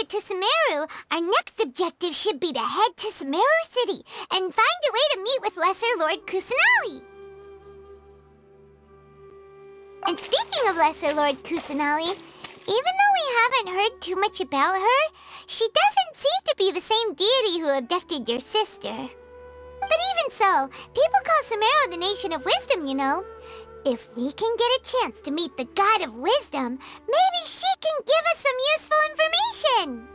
To Sumeru, our next objective should be to head to Sumeru City and find a way to meet with Lesser Lord Kusanali. And speaking of Lesser Lord Kusanali, even though we haven't heard too much about her, she doesn't seem to be the same deity who abducted your sister. But even so, people call Sumeru the Nation of Wisdom, you know. If we can get a chance to meet the God of Wisdom, maybe she can give us some useful information.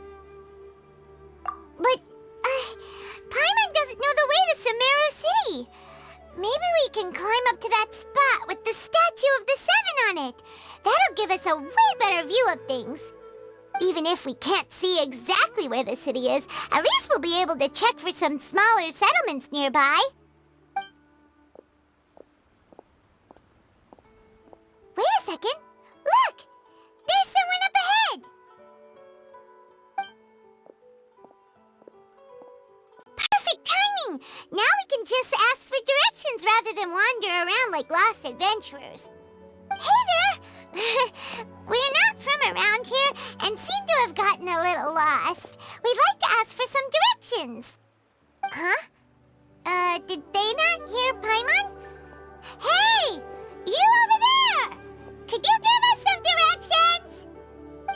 But, Paimon doesn't know the way to Sumeru City. Maybe we can climb up to that spot with the statue of the Seven on it. That'll give us a way better view of things. Even if we can't see exactly where the city is, at least we'll be able to check for some smaller settlements nearby. Wait a second. Look! There's someone up ahead! Perfect timing! Now we can just ask for directions rather than wander around like lost adventurers. Hey there! We're not from around here and seem to have gotten a little lost. We'd like to ask for some directions. Huh? Did they not hear Paimon? Hey! You over there! Could you give us some directions?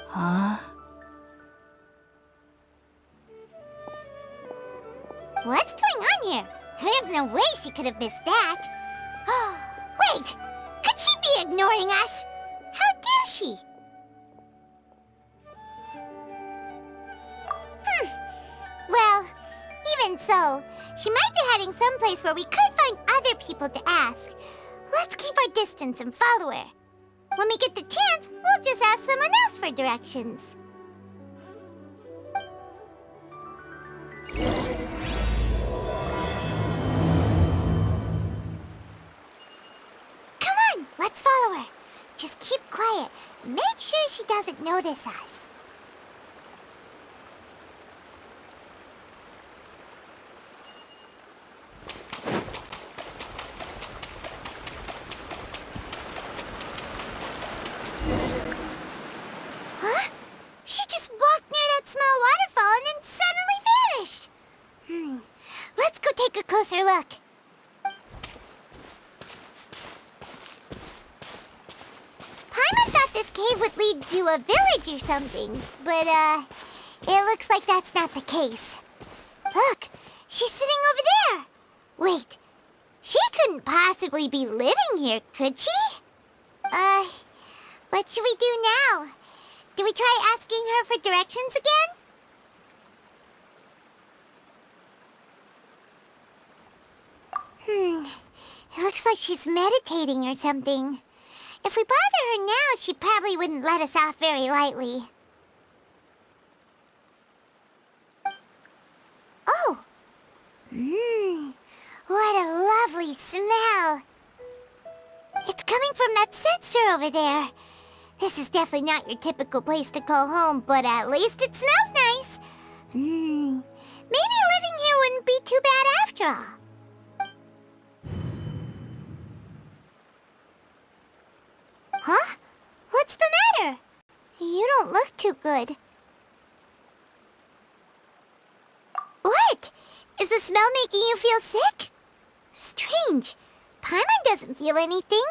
Huh? What's going on here? There's no way she could have missed that. Oh, wait! Could she be ignoring us? How dare she? Well, even so, she might be heading someplace where we could find other people to ask. Let's keep our distance and follow her. When we get the chance, we'll just ask someone else for directions. Come on, let's follow her. Just keep quiet and make sure she doesn't notice us. Let's go take a closer look. Paimon thought this cave would lead to a village or something, but, it looks like that's not the case. Look, she's sitting over there. Wait, she couldn't possibly be living here, could she? What should we do now? Do we try asking her for directions again? It looks like she's meditating or something. If we bother her now, she probably wouldn't let us off very lightly. Oh! What a lovely smell! It's coming from that sensor over there. This is definitely not your typical place to call home, but at least it smells nice. Maybe living here wouldn't be too bad after all. Huh? What's the matter? You don't look too good. What? Is the smell making you feel sick? Strange. Paimon doesn't feel anything.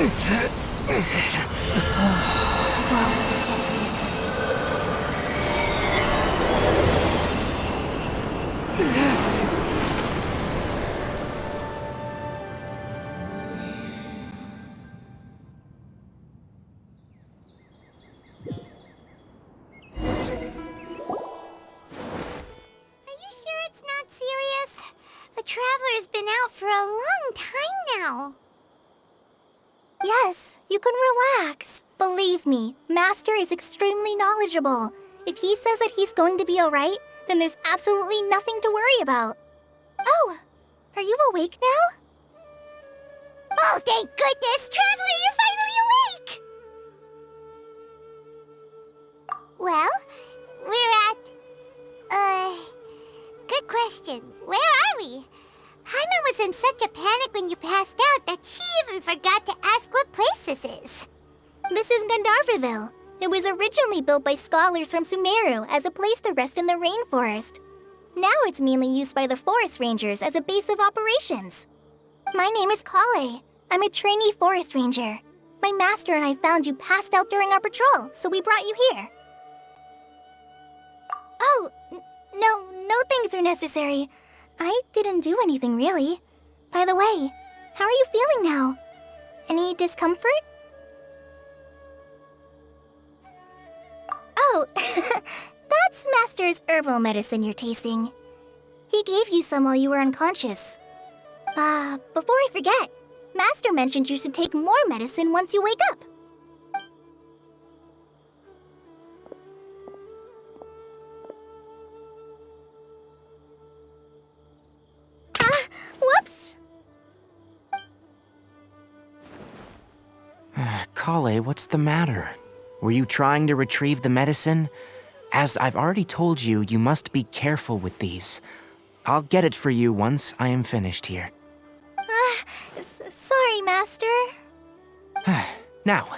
The Traveler's been out for a long time now. Yes, you can relax. Believe me, Master is extremely knowledgeable. If he says that he's going to be alright, then there's absolutely nothing to worry about. Oh, are you awake now? Oh, thank goodness! Traveler, you're finally awake! Well, we're at... Good question. Where are we? Paimon was in such a panic when you passed out that she even forgot to ask what place this is. This is Gandharvaville. It was originally built by scholars from Sumeru as a place to rest in the rainforest. Now it's mainly used by the forest rangers as a base of operations. My name is Kale. I'm a trainee forest ranger. My master and I found you passed out during our patrol, so we brought you here. Oh, no things are necessary. I didn't do anything, really. By the way, how are you feeling now? Any discomfort? Oh, that's Master's herbal medicine you're tasting. He gave you some while you were unconscious. Before I forget, Master mentioned you should take more medicine once you wake up. Whoops! Kale, what's the matter? Were you trying to retrieve the medicine? As I've already told you, you must be careful with these. I'll get it for you once I am finished here. Sorry, Master. Now,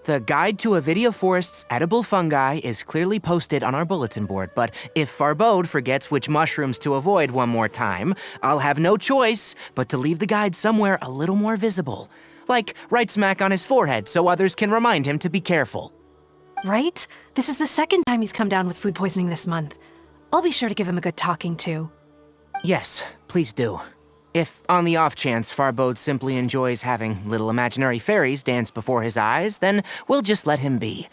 the Guide to Avidia Forest's edible fungi is clearly posted on our bulletin board, but if Farbode forgets which mushrooms to avoid one more time, I'll have no choice but to leave the guide somewhere a little more visible. Like right smack on his forehead so others can remind him to be careful. Right? This is the second time he's come down with food poisoning this month. I'll be sure to give him a good talking to. Yes, please do. If, on the off chance, Farbode simply enjoys having little imaginary fairies dance before his eyes, then we'll just let him be.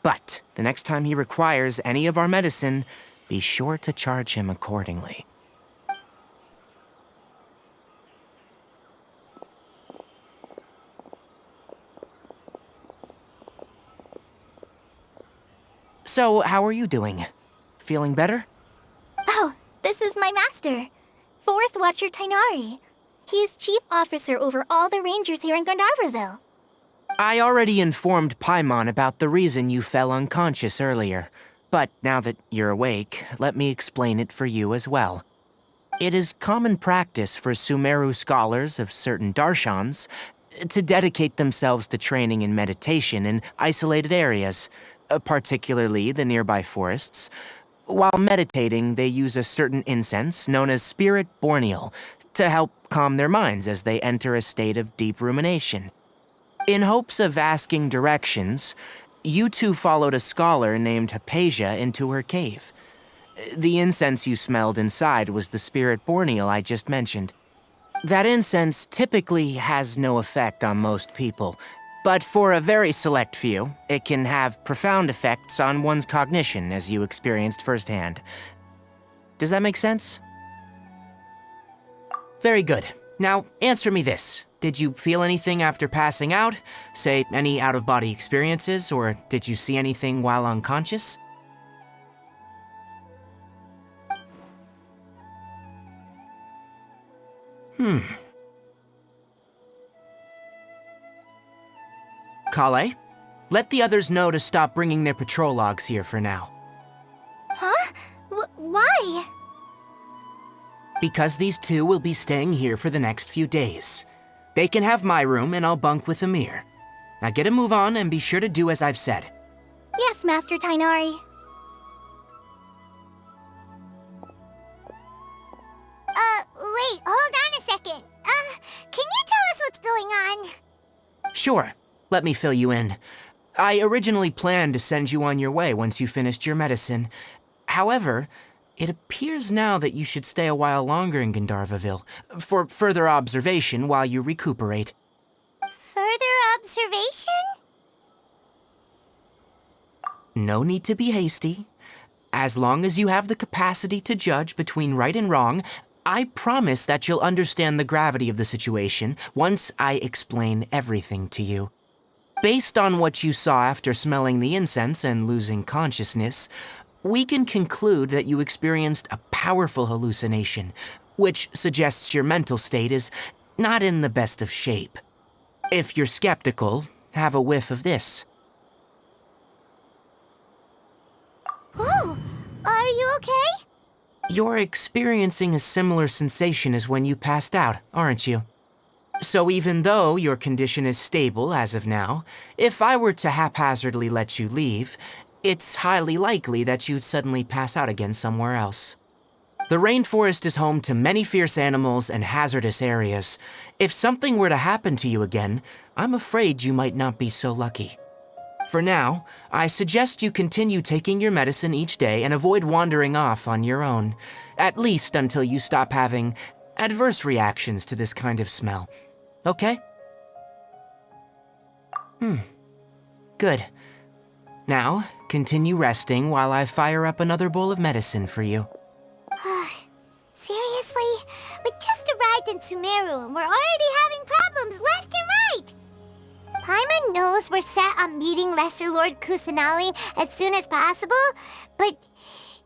But the next time he requires any of our medicine, be sure to charge him accordingly. So, how are you doing? Feeling better? Oh, this is my master, Forest Watcher Tainari. He is chief officer over all the rangers here in Gandharvaville. I already informed Paimon about the reason you fell unconscious earlier. But now that you're awake, let me explain it for you as well. It is common practice for Sumeru scholars of certain darshans to dedicate themselves to training in meditation in isolated areas, particularly the nearby forests. While meditating, they use a certain incense known as Spirit Borneal to help calm their minds as they enter a state of deep rumination. In hopes of asking directions, you two followed a scholar named Hypatia into her cave. The incense you smelled inside was the Spirit Borneal I just mentioned. That incense typically has no effect on most people, but for a very select few, it can have profound effects on one's cognition, as you experienced firsthand. Does that make sense? Very good. Now, answer me this. Did you feel anything after passing out? Say, any out-of-body experiences, or did you see anything while unconscious? Kale, let the others know to stop bringing their patrol logs here for now. Huh? Why? Because these two will be staying here for the next few days. They can have my room and I'll bunk with Amir. Now get a move on and be sure to do as I've said. Yes, Master Tainari. Wait, hold on a second. Can you tell us what's going on? Sure. Let me fill you in. I originally planned to send you on your way once you finished your medicine. However, it appears now that you should stay a while longer in Gandharvaville for further observation while you recuperate. Further observation? No need to be hasty. As long as you have the capacity to judge between right and wrong, I promise that you'll understand the gravity of the situation once I explain everything to you. Based on what you saw after smelling the incense and losing consciousness, we can conclude that you experienced a powerful hallucination, which suggests your mental state is not in the best of shape. If you're skeptical, have a whiff of this. Oh, are you okay? You're experiencing a similar sensation as when you passed out, aren't you? So even though your condition is stable as of now, if I were to haphazardly let you leave, it's highly likely that you'd suddenly pass out again somewhere else. The rainforest is home to many fierce animals and hazardous areas. If something were to happen to you again, I'm afraid you might not be so lucky. For now, I suggest you continue taking your medicine each day and avoid wandering off on your own, at least until you stop having adverse reactions to this kind of smell. Okay? Good. Now, continue resting while I fire up another bowl of medicine for you. Seriously? We just arrived in Sumeru and we're already having problems left and right! Paimon knows we're set on meeting Lesser Lord Kusanali as soon as possible, but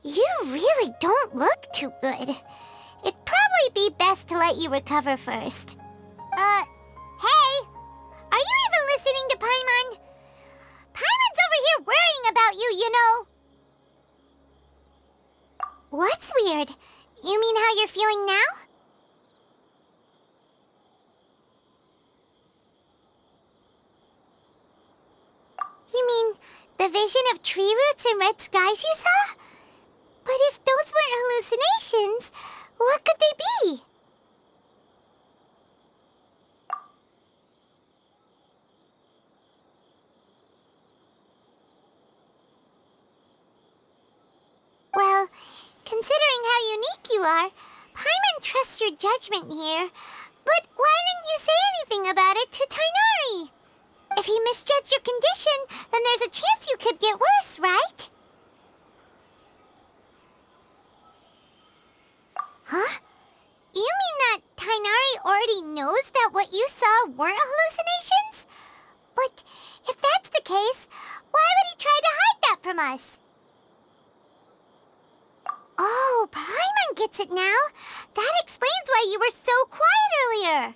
you really don't look too good. It'd probably be best to let you recover first. Hey! Are you even listening to Paimon? Paimon's over here worrying about you, you know! What's weird? You mean how you're feeling now? You mean the vision of tree roots and red skies you saw? But if those weren't hallucinations, what could they be? Well, considering how unique you are, Paimon trusts your judgment here. But why didn't you say anything about it to Tainari? If he misjudged your condition, then there's a chance you could get worse, right? Huh? You mean that Tainari already knows that what you saw weren't hallucinations? But if that's the case, why would he try to hide that from us? Oh, Paimon gets it now. That explains why you were so quiet earlier.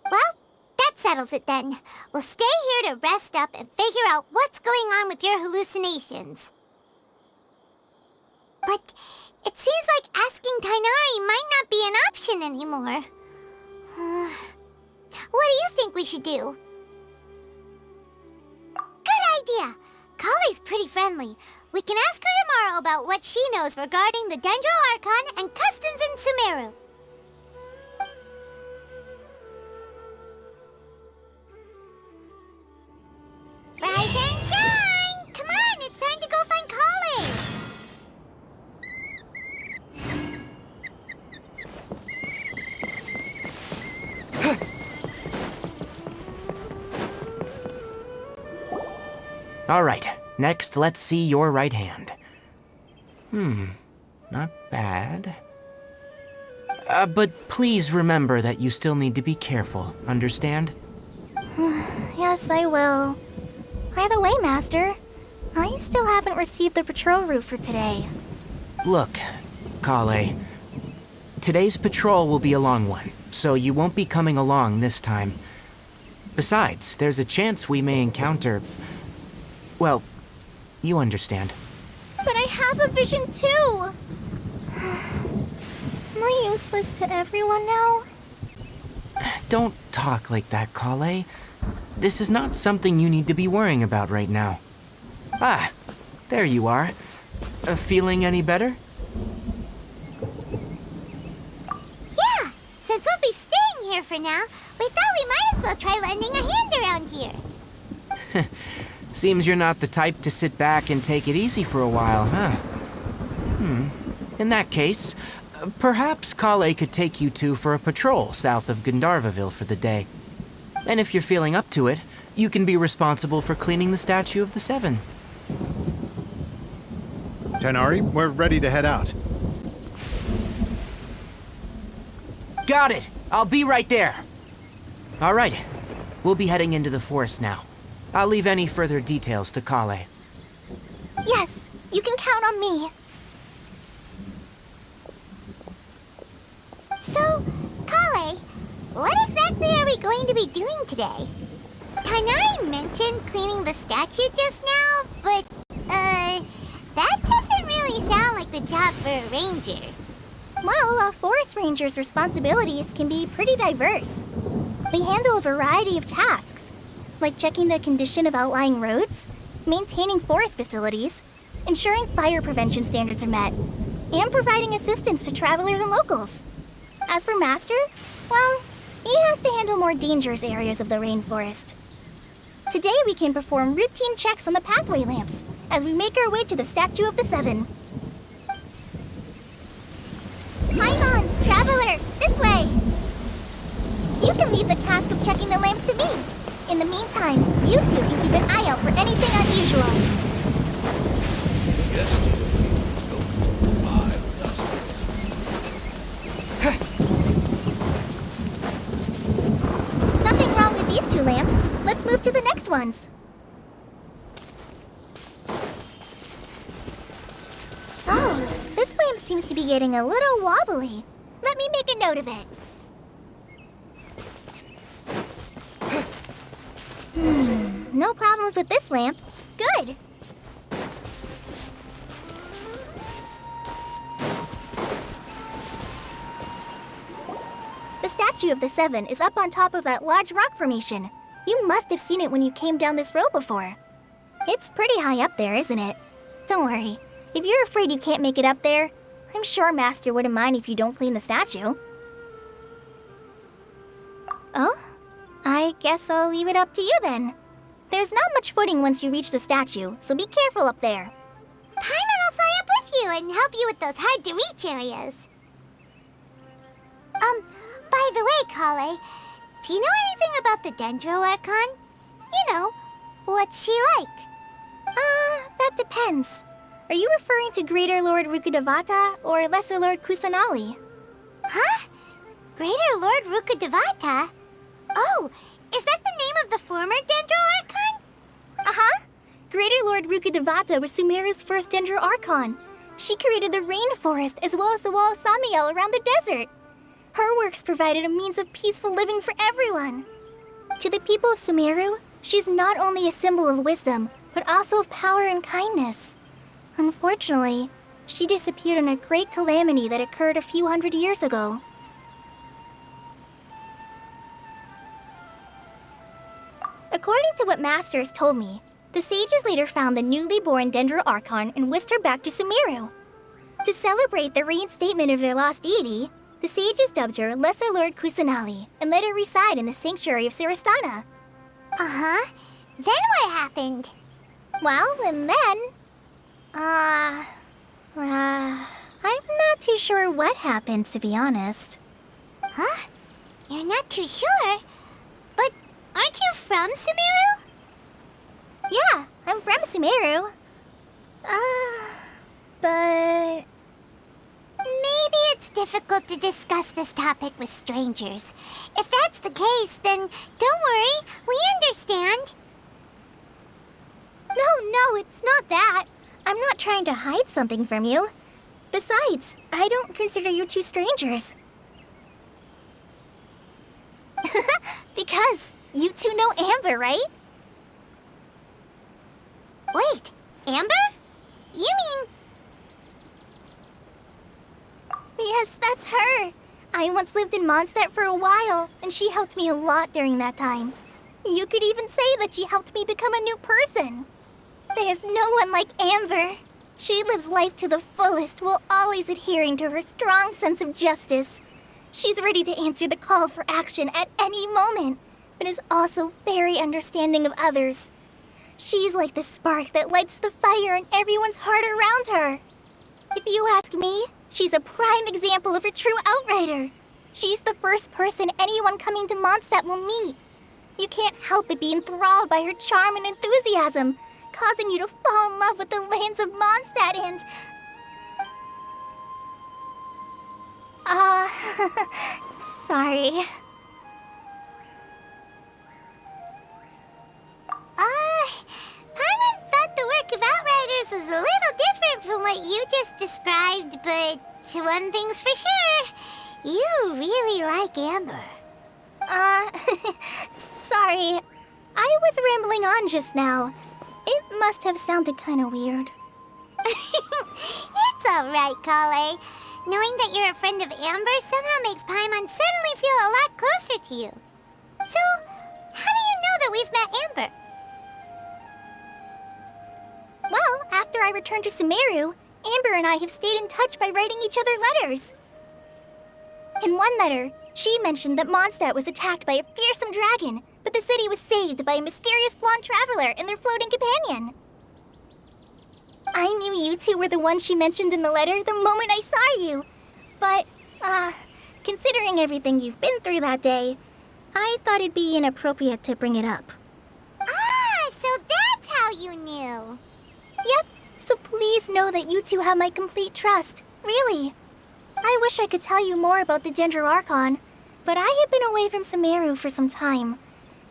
Well, that settles it then. We'll stay here to rest up and figure out what's going on with your hallucinations. But it seems like asking Tainari might not be an option anymore. What do you think we should do? Good idea. Kale's pretty friendly. We can ask her tomorrow about what she knows regarding the Dendro Archon and customs in Sumeru. Rise and shine! Come on, it's time to go find Kale! All right, next let's see your right hand. Not bad. But please remember that you still need to be careful, understand? Yes, I will. By the way, Master, I still haven't received the patrol route for today. Look, Kale, today's patrol will be a long one, so you won't be coming along this time. Besides, there's a chance we may encounter... Well, you understand. But I have a vision too! Am I useless to everyone now? Don't talk like that, Kale. This is not something you need to be worrying about right now. Ah, there you are. Feeling any better? Yeah, since we'll be staying here for now, we thought we might as well try lending a hand around here. Seems you're not the type to sit back and take it easy for a while, huh? In that case, perhaps Kale could take you two for a patrol south of Gandharvaville for the day. And if you're feeling up to it, you can be responsible for cleaning the statue of the Seven. Tighnari, we're ready to head out. Got it! I'll be right there. All right, we'll be heading into the forest now. I'll leave any further details to Kale. Yes, you can count on me. So, Kale, what exactly are we going to be doing today? Tighnari mentioned cleaning the statue just now, but, that doesn't really sound like the job for a ranger. Well, a forest ranger's responsibilities can be pretty diverse. They handle a variety of tasks, like checking the condition of outlying roads, maintaining forest facilities, ensuring fire prevention standards are met, and providing assistance to travelers and locals. As for Master, well, he has to handle more dangerous areas of the rainforest. Today we can perform routine checks on the pathway lamps as we make our way to the Statue of the Seven. Paimon, traveler, this way! You can leave the task of checking the lamps to me. In the meantime, you two can keep an eye out for anything unusual. Nothing wrong with these two lamps. Let's move to the next ones. Oh, this lamp seems to be getting a little wobbly. Let me make a note of it. No problems with this lamp. Good. The Statue of the Seven is up on top of that large rock formation. You must have seen it when you came down this road before. It's pretty high up there, isn't it? Don't worry. If you're afraid you can't make it up there, I'm sure Master wouldn't mind if you don't clean the statue. Oh? I guess I'll leave it up to you then. There's not much footing once you reach the statue, so be careful up there. Paimon will fly up with you and help you with those hard-to-reach areas. By the way, Kale, do you know anything about the Dendro Archon? You know, what's she like? That depends. Are you referring to Greater Lord Rukkhadevata or Lesser Lord Kusanali? Huh? Greater Lord Rukkhadevata? Oh, is that the name of the former Dendro Archon? Uh-huh. Greater Lord Rukkhadevata was Sumeru's first Dendro Archon. She created the rainforest as well as the wall of Samiel around the desert. Her works provided a means of peaceful living for everyone. To the people of Sumeru, she's not only a symbol of wisdom, but also of power and kindness. Unfortunately, she disappeared in a great calamity that occurred a few hundred years ago. According to what Master has told me, the sages later found the newly born Dendro Archon and whisked her back to Sumeru. To celebrate the reinstatement of their lost deity, the sages dubbed her Lesser Lord Kusanali and let her reside in the sanctuary of Sarastana. Uh-huh. Then what happened? Well, and then... I'm not too sure what happened, to be honest. Huh? You're not too sure? But aren't you from Sumeru? Yeah, I'm from Sumeru. But... Maybe it's difficult to discuss this topic with strangers. If that's the case, then don't worry, we understand. No, it's not that. I'm not trying to hide something from you. Besides, I don't consider you two strangers. Because you two know Amber, right? Wait, Amber? You mean... Yes, that's her. I once lived in Mondstadt for a while, and she helped me a lot during that time. You could even say that she helped me become a new person. There's no one like Amber. She lives life to the fullest while always adhering to her strong sense of justice. She's ready to answer the call for action at any moment, but is also very understanding of others. She's like the spark that lights the fire in everyone's heart around her. If you ask me, she's a prime example of a true outrider. She's the first person anyone coming to Mondstadt will meet. You can't help but be enthralled by her charm and enthusiasm, causing you to fall in love with the lands of Mondstadt and... sorry. Paimon thought the work of Outriders was a little different from what you just described, but one thing's for sure, you really like Amber. Sorry. I was rambling on just now. It must have sounded kinda weird. It's alright, Kale. Knowing that you're a friend of Amber somehow makes Paimon suddenly feel a lot closer to you. So, how do you know that we've met Amber? Well, after I returned to Sumeru, Amber and I have stayed in touch by writing each other letters. In one letter, she mentioned that Mondstadt was attacked by a fearsome dragon, but the city was saved by a mysterious blonde traveler and their floating companion. I knew you two were the ones she mentioned in the letter the moment I saw you. But, considering everything you've been through that day, I thought it'd be inappropriate to bring it up. Ah, so that's how you knew. Yep, so please know that you two have my complete trust, really. I wish I could tell you more about the Dendro Archon, but I have been away from Sumeru for some time,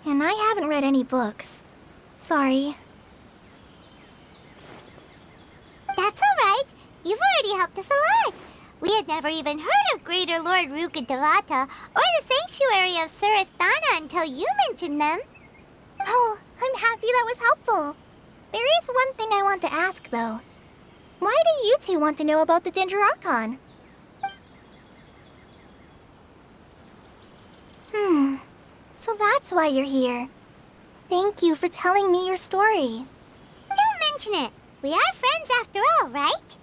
and I haven't read any books. Sorry. That's alright. You've already helped us a lot. We had never even heard of Greater Lord Rukkhadevata or the Sanctuary of Surasthana until you mentioned them. Oh, I'm happy that was helpful. There is one thing I want to ask, though. Why do you two want to know about the Dendro Archon? So that's why you're here. Thank you for telling me your story. Don't mention it. We are friends after all, right?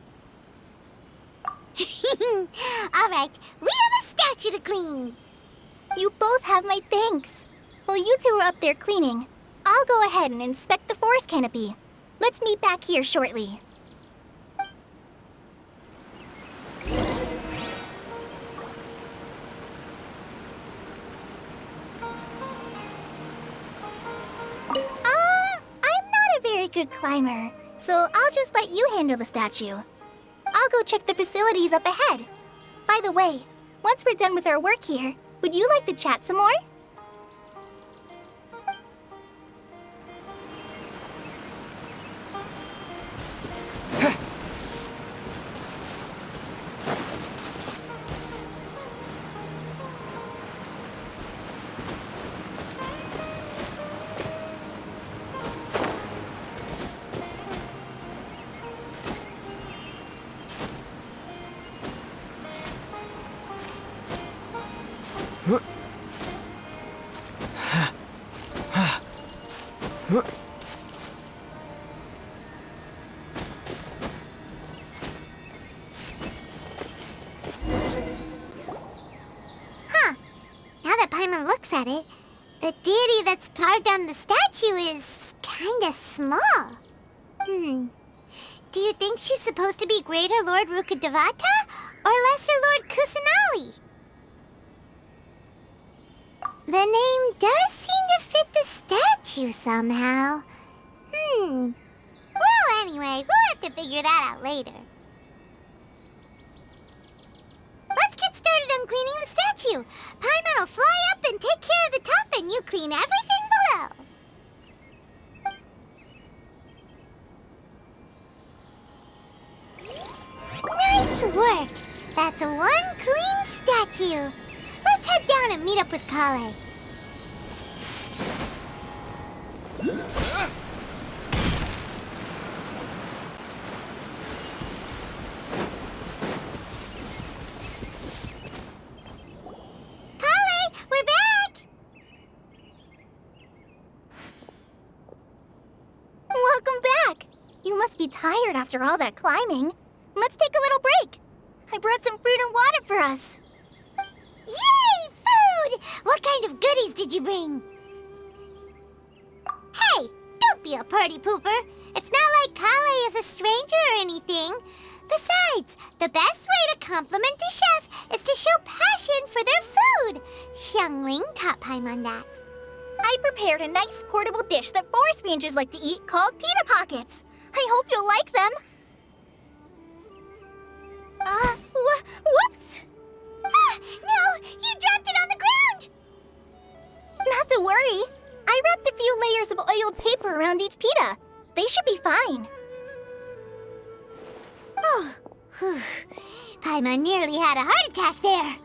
Alright, we have a statue to clean. You both have my thanks. While you two are up there cleaning, I'll go ahead and inspect the forest canopy. Let's meet back here shortly. I'm not a very good climber, so I'll just let you handle the statue. I'll go check the facilities up ahead. By the way, once we're done with our work here, would you like to chat some more? Now that Paimon looks at it, the deity that's carved on the statue is kinda small. Do you think she's supposed to be Greater Lord Rukkhadevata or Lesser Lord Kusanali? The name does seem to fit the statue somehow. Well, anyway, we'll have to figure that out later. Let's get started on cleaning the statue. Paimon will fly up and take care of the top, and you clean everything below. Nice work! That's one clean statue. Let's head down and meet up with Kale. Kale, we're back! Welcome back! You must be tired after all that climbing. Let's take a little break. I brought some fruit and water for us. Yay! Food! What kind of goodies did you bring? Hey! Don't can't be a party pooper. It's not like Kale is a stranger or anything. Besides, the best way to compliment a chef is to show passion for their food. Xiangling taught Paimon that. I prepared a nice portable dish that forest rangers like to eat called pita pockets. I hope you'll like them. Whoops! Ah, no! You dropped it on the ground! Not to worry. I wrapped a few layers of oiled paper around each pita. They should be fine. Oh, whew. Paimon nearly had a heart attack there.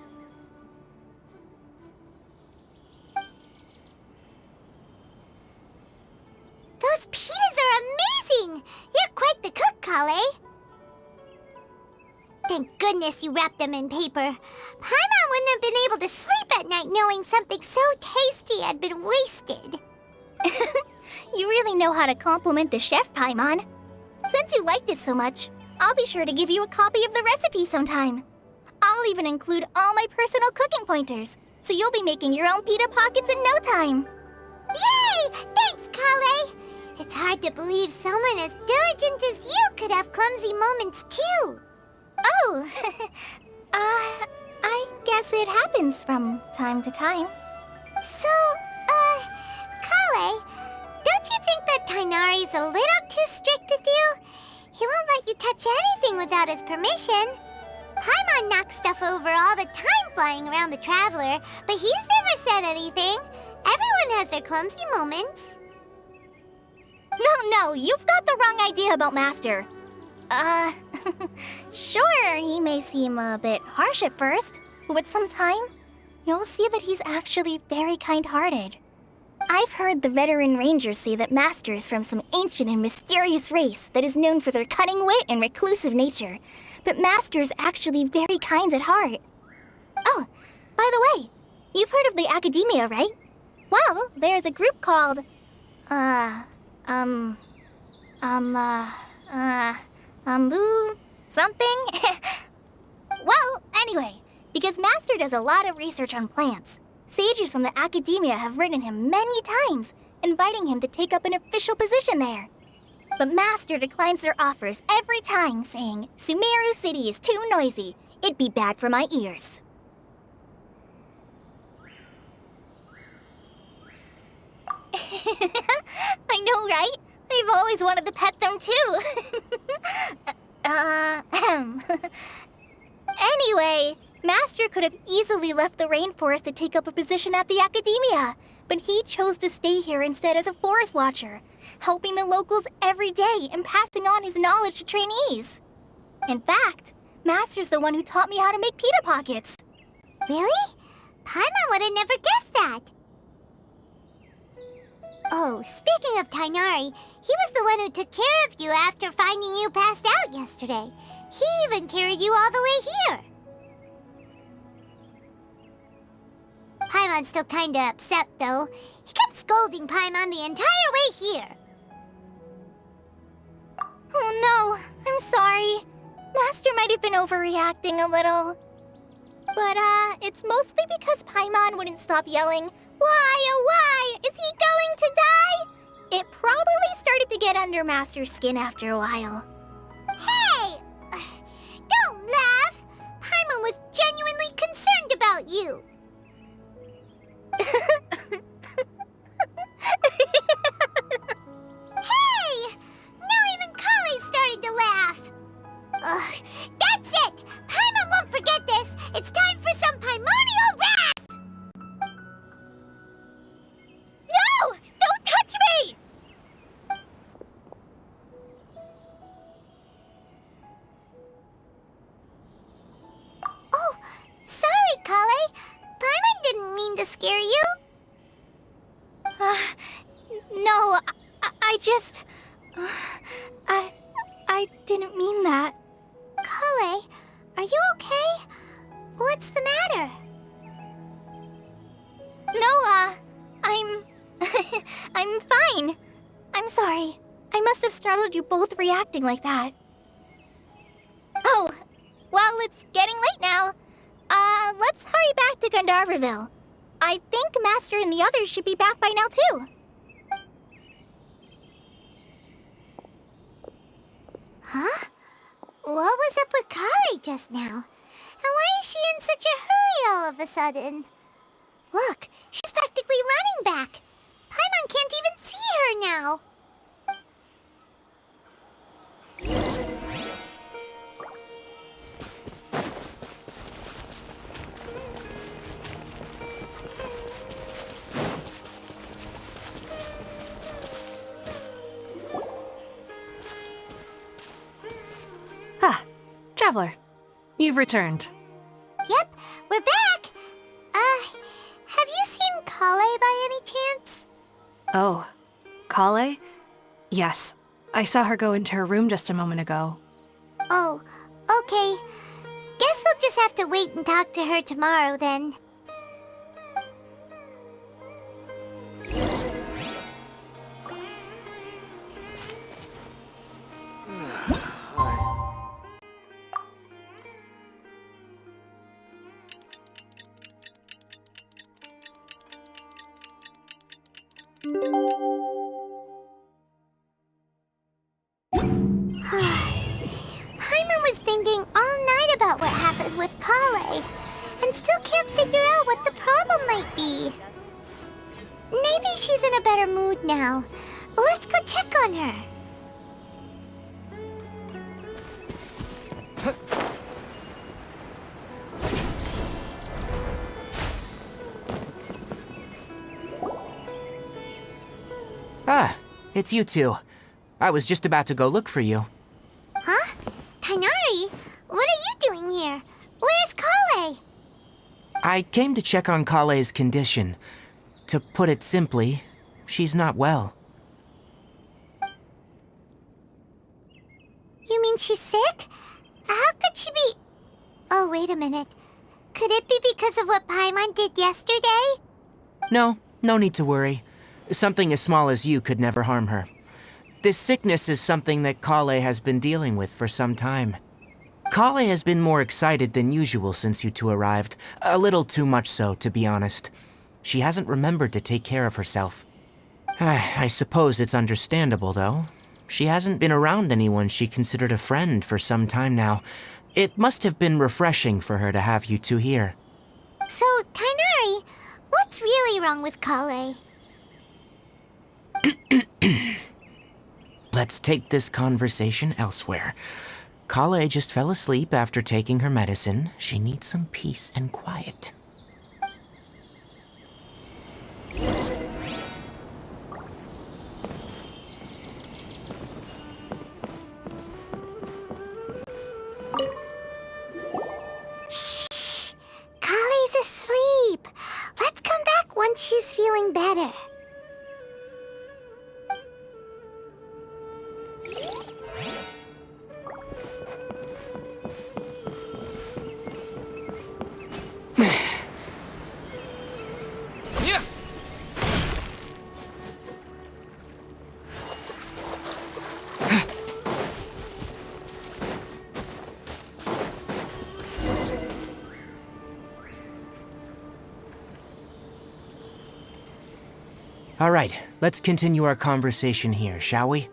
Those pitas are amazing! You're quite the cook, Kale. Thank goodness you wrapped them in paper. Paimon wouldn't have been able to sleep at night knowing something so tasty had been wasted. You really know how to compliment the chef, Paimon. Since you liked it so much, I'll be sure to give you a copy of the recipe sometime. I'll even include all my personal cooking pointers, so you'll be making your own pita pockets in no time. Yay! Thanks, Kale! It's hard to believe someone as diligent as you could have clumsy moments too. Oh, I guess it happens from time to time. So, Kale, don't you think that Tainari's a little too strict with you? He won't let you touch anything without his permission. Paimon knocks stuff over all the time flying around the Traveler, but he's never said anything. Everyone has their clumsy moments. No, you've got the wrong idea about Master. Sure, he may seem a bit harsh at first, but with some time, you'll see that he's actually very kind-hearted. I've heard the veteran rangers say that Master is from some ancient and mysterious race that is known for their cunning wit and reclusive nature, but Master's actually very kind at heart. Oh, by the way, you've heard of the Academia, right? Well, there's a group called, something? Well, anyway, because Master does a lot of research on plants, sages from the Academia have written him many times, inviting him to take up an official position there. But Master declines their offers every time, saying, Sumeru City is too noisy. It'd be bad for my ears. I know, right? I've always wanted to pet them too. Anyway, Master could have easily left the rainforest to take up a position at the Academia, but he chose to stay here instead as a forest watcher, helping the locals every day and passing on his knowledge to trainees. In fact, Master's the one who taught me how to make pita pockets. Really? Paimon would have never guessed that. Oh, speaking of Tainari, he was the one who took care of you after finding you passed out yesterday. He even carried you all the way here. Paimon's still kinda upset, though. He kept scolding Paimon the entire way here. Oh no, I'm sorry. Master might have been overreacting a little. But, it's mostly because Paimon wouldn't stop yelling, "Why, oh why? Is he going to die?" It probably started to get under Master's skin after a while. Hey! Don't laugh! Paimon was genuinely concerned about you. Hey! Now even Kale's starting to laugh. Ugh, that's it! Paimon won't forget this! It's time for some Paimonial wrath! No! Don't touch me! Oh, sorry, Kale. Paimon didn't mean to scare you. No, I just... I didn't mean that. Kale, are you okay? What's the matter? No, I'm... I'm fine. I'm sorry. I must have startled you both reacting like that. Oh, well, it's getting late now. Let's hurry back to Gandharville. I think Master and the others should be back by now, too. What was up with Kali just now? And why is she in such a hurry all of a sudden? Look, she's practically running back. Paimon can't even see her now. Ah, Traveler. You've returned. Yep, we're back. Have you seen Kale by any chance? Oh, Kale? Yes. I saw her go into her room just a moment ago. Oh, okay. Guess we'll just have to wait and talk to her tomorrow then. Paimon was thinking all night about what happened with Kale, and still can't figure out what the problem might be. Maybe she's in a better mood now. Let's go check on her. Ah, it's you two. I was just about to go look for you. Huh? Tainari? What are you doing here? Where's Kale? I came to check on Kale's condition. To put it simply, she's not well. You mean she's sick? How could she be... Oh, wait a minute. Could it be because of what Paimon did yesterday? No need to worry. Something as small as you could never harm her. This sickness is something that Kale has been dealing with for some time. Kale has been more excited than usual since you two arrived. A little too much so, to be honest. She hasn't remembered to take care of herself. I suppose it's understandable, though. She hasn't been around anyone she considered a friend for some time now. It must have been refreshing for her to have you two here. So, Tainari, what's really wrong with Kale? Let's take this conversation elsewhere. Kale just fell asleep after taking her medicine. She needs some peace and quiet. Shh! Kale's asleep. Let's come back once she's feeling better. All right, let's continue our conversation here, shall we?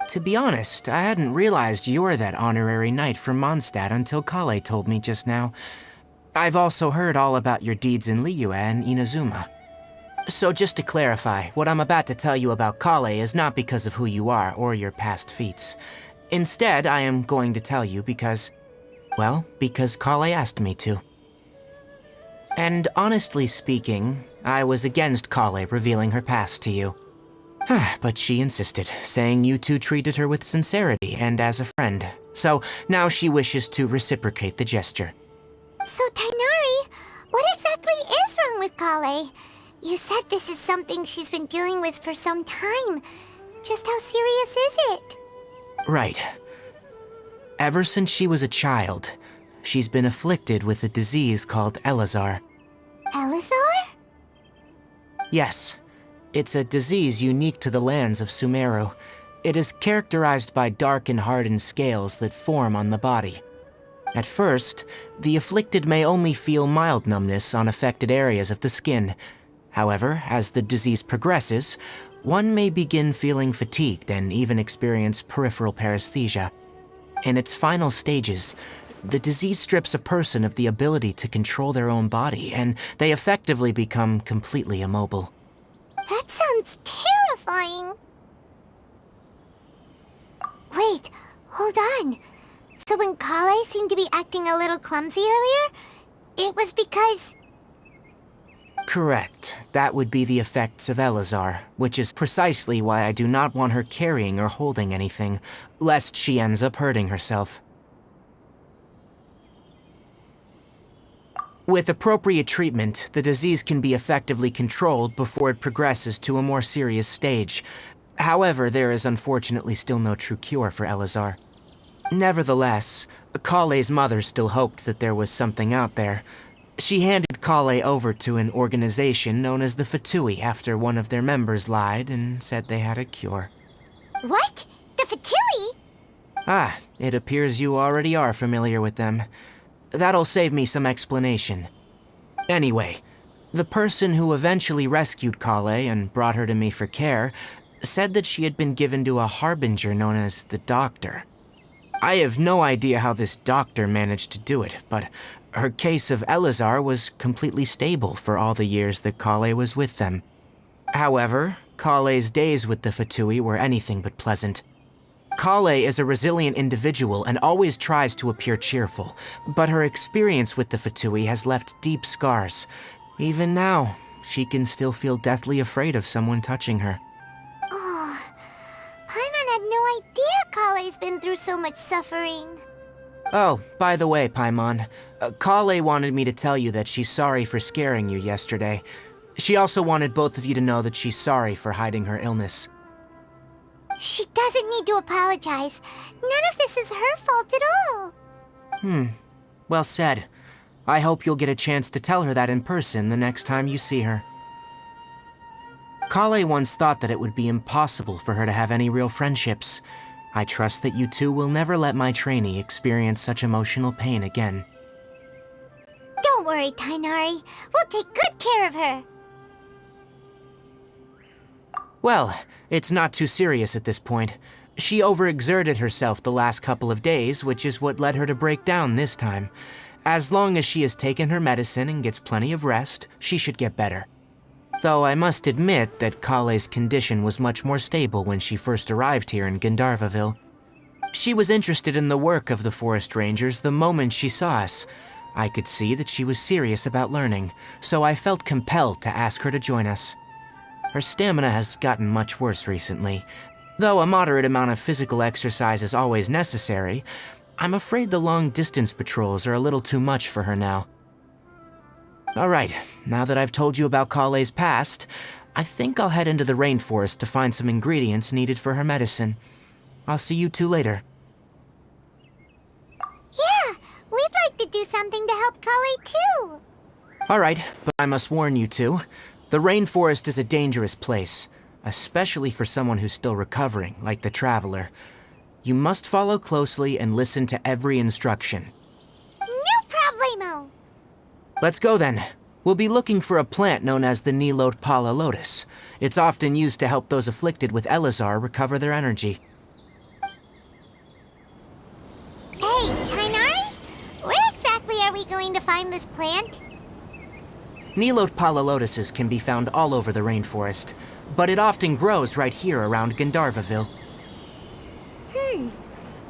To be honest, I hadn't realized you were that honorary knight from Mondstadt until Kale told me just now. I've also heard all about your deeds in Liyue and Inazuma. So just to clarify, what I'm about to tell you about Kale is not because of who you are or your past feats. Instead, I am going to tell you because Kale asked me to. And honestly speaking, I was against Kale revealing her past to you. But she insisted, saying you two treated her with sincerity and as a friend. So now she wishes to reciprocate the gesture. So, Tainari, what exactly is wrong with Kale? You said this is something she's been dealing with for some time. Just how serious is it? Right. Ever since she was a child, she's been afflicted with a disease called Elazar. Elazar? Yes. It's a disease unique to the lands of Sumeru. It is characterized by dark and hardened scales that form on the body. At first, the afflicted may only feel mild numbness on affected areas of the skin. However, as the disease progresses, one may begin feeling fatigued and even experience peripheral paresthesia. In its final stages, the disease strips a person of the ability to control their own body, and they effectively become completely immobile. That sounds terrifying. Wait, hold on. So when Kale seemed to be acting a little clumsy earlier, it was because... Correct. That would be the effects of Elazar, which is precisely why I do not want her carrying or holding anything, lest she ends up hurting herself. With appropriate treatment, the disease can be effectively controlled before it progresses to a more serious stage. However, there is unfortunately still no true cure for Elazar. Nevertheless, Kale's mother still hoped that there was something out there. She handed Kale over to an organization known as the Fatui after one of their members lied and said they had a cure. What? The Fatui? Ah, it appears you already are familiar with them. That'll save me some explanation. Anyway, the person who eventually rescued Kale and brought her to me for care said that she had been given to a harbinger known as the Doctor. I have no idea how this doctor managed to do it, but her case of Elazar was completely stable for all the years that Kale was with them. However, Kale's days with the Fatui were anything but pleasant. Kale is a resilient individual and always tries to appear cheerful, but her experience with the Fatui has left deep scars. Even now, she can still feel deathly afraid of someone touching her. Oh, Paimon had no idea Kale's been through so much suffering. Oh, by the way, Paimon, Kale wanted me to tell you that she's sorry for scaring you yesterday. She also wanted both of you to know that she's sorry for hiding her illness. She doesn't need to apologize. None of this is her fault at all. Well said. I hope you'll get a chance to tell her that in person the next time you see her. Kale once thought that it would be impossible for her to have any real friendships. I trust that you two will never let my trainee experience such emotional pain again. Don't worry, Tainari. We'll take good care of her. Well, it's not too serious at this point. She overexerted herself the last couple of days, which is what led her to break down this time. As long as she has taken her medicine and gets plenty of rest, she should get better. Though I must admit that Kale's condition was much more stable when she first arrived here in Gandharvaville. She was interested in the work of the forest rangers the moment she saw us. I could see that she was serious about learning, so I felt compelled to ask her to join us. Her stamina has gotten much worse recently. Though a moderate amount of physical exercise is always necessary, I'm afraid the long-distance patrols are a little too much for her now. Alright, now that I've told you about Kale's past, I think I'll head into the rainforest to find some ingredients needed for her medicine. I'll see you two later. Yeah, we'd like to do something to help Kale too. Alright, but I must warn you two. The rainforest is a dangerous place, especially for someone who's still recovering, like the Traveler. You must follow closely and listen to every instruction. No problemo. Let's go then. We'll be looking for a plant known as the Nilot Pala Lotus. It's often used to help those afflicted with Elazar recover their energy. Hey, Tainari? Where exactly are we going to find this plant? Nilot Pala Lotuses can be found all over the rainforest, but it often grows right here around Gandharvaville.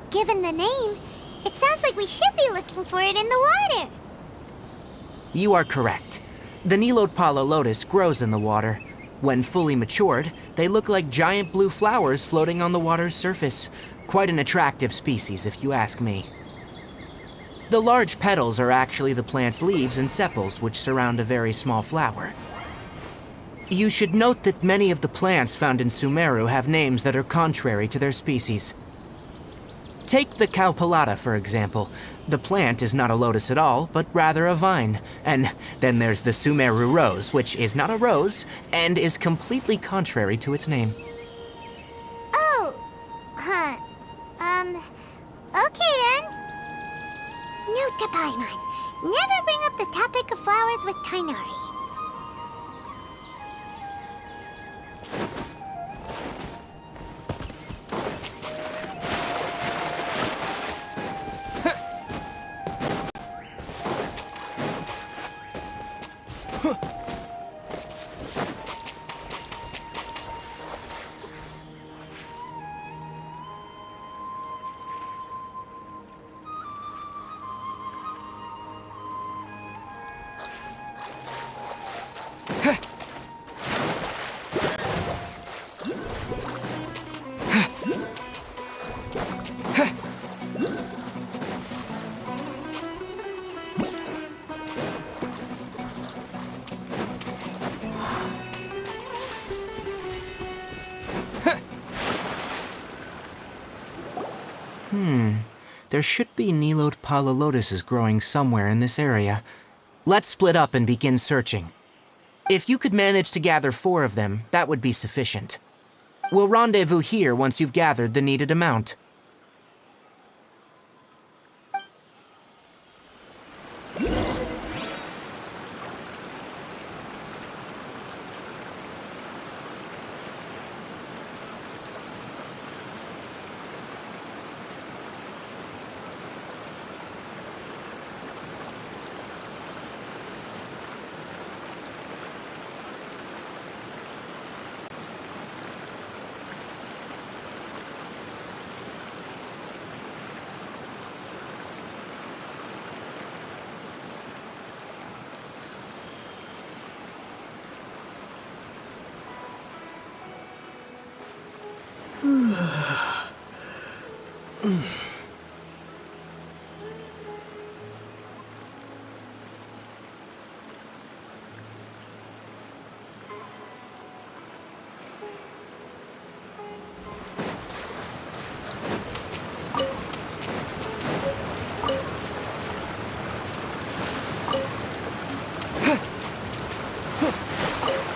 Given the name, it sounds like we should be looking for it in the water. You are correct. The Nilot Pala Lotus grows in the water. When fully matured, they look like giant blue flowers floating on the water's surface. Quite an attractive species, if you ask me. The large petals are actually the plant's leaves and sepals, which surround a very small flower. You should note that many of the plants found in Sumeru have names that are contrary to their species. Take the Cowpelata, for example. The plant is not a lotus at all, but rather a vine. And then there's the Sumeru rose, which is not a rose, and is completely contrary to its name. Oh, okay then. Note to Paimon, never bring up the topic of flowers with Tainari. There should be Nilote pala lotuses growing somewhere in this area. Let's split up and begin searching. If you could manage to gather 4 of them, that would be sufficient. We'll rendezvous here once you've gathered the needed amount.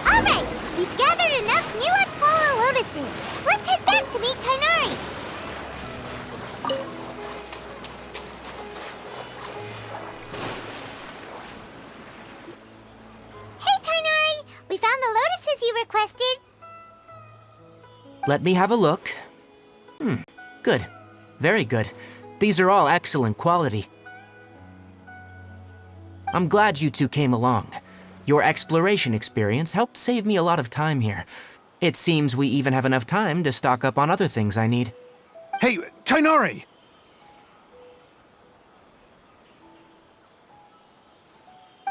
Alright, we've gathered enough Nilote pala lotuses. Let's head back to meet Tighnari. Hey, Tighnari! We found the lotuses you requested. Let me have a look. Good. Very good. These are all excellent quality. I'm glad you two came along. Your exploration experience helped save me a lot of time here. It seems we even have enough time to stock up on other things I need. Hey, Tighnari!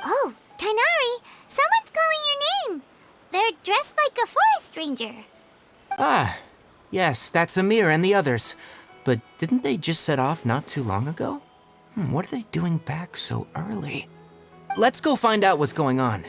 Oh, Tighnari, someone's calling your name. They're dressed like a forest ranger. Ah, yes, that's Amir and the others. But didn't they just set off not too long ago? What are they doing back so early? Let's go find out what's going on.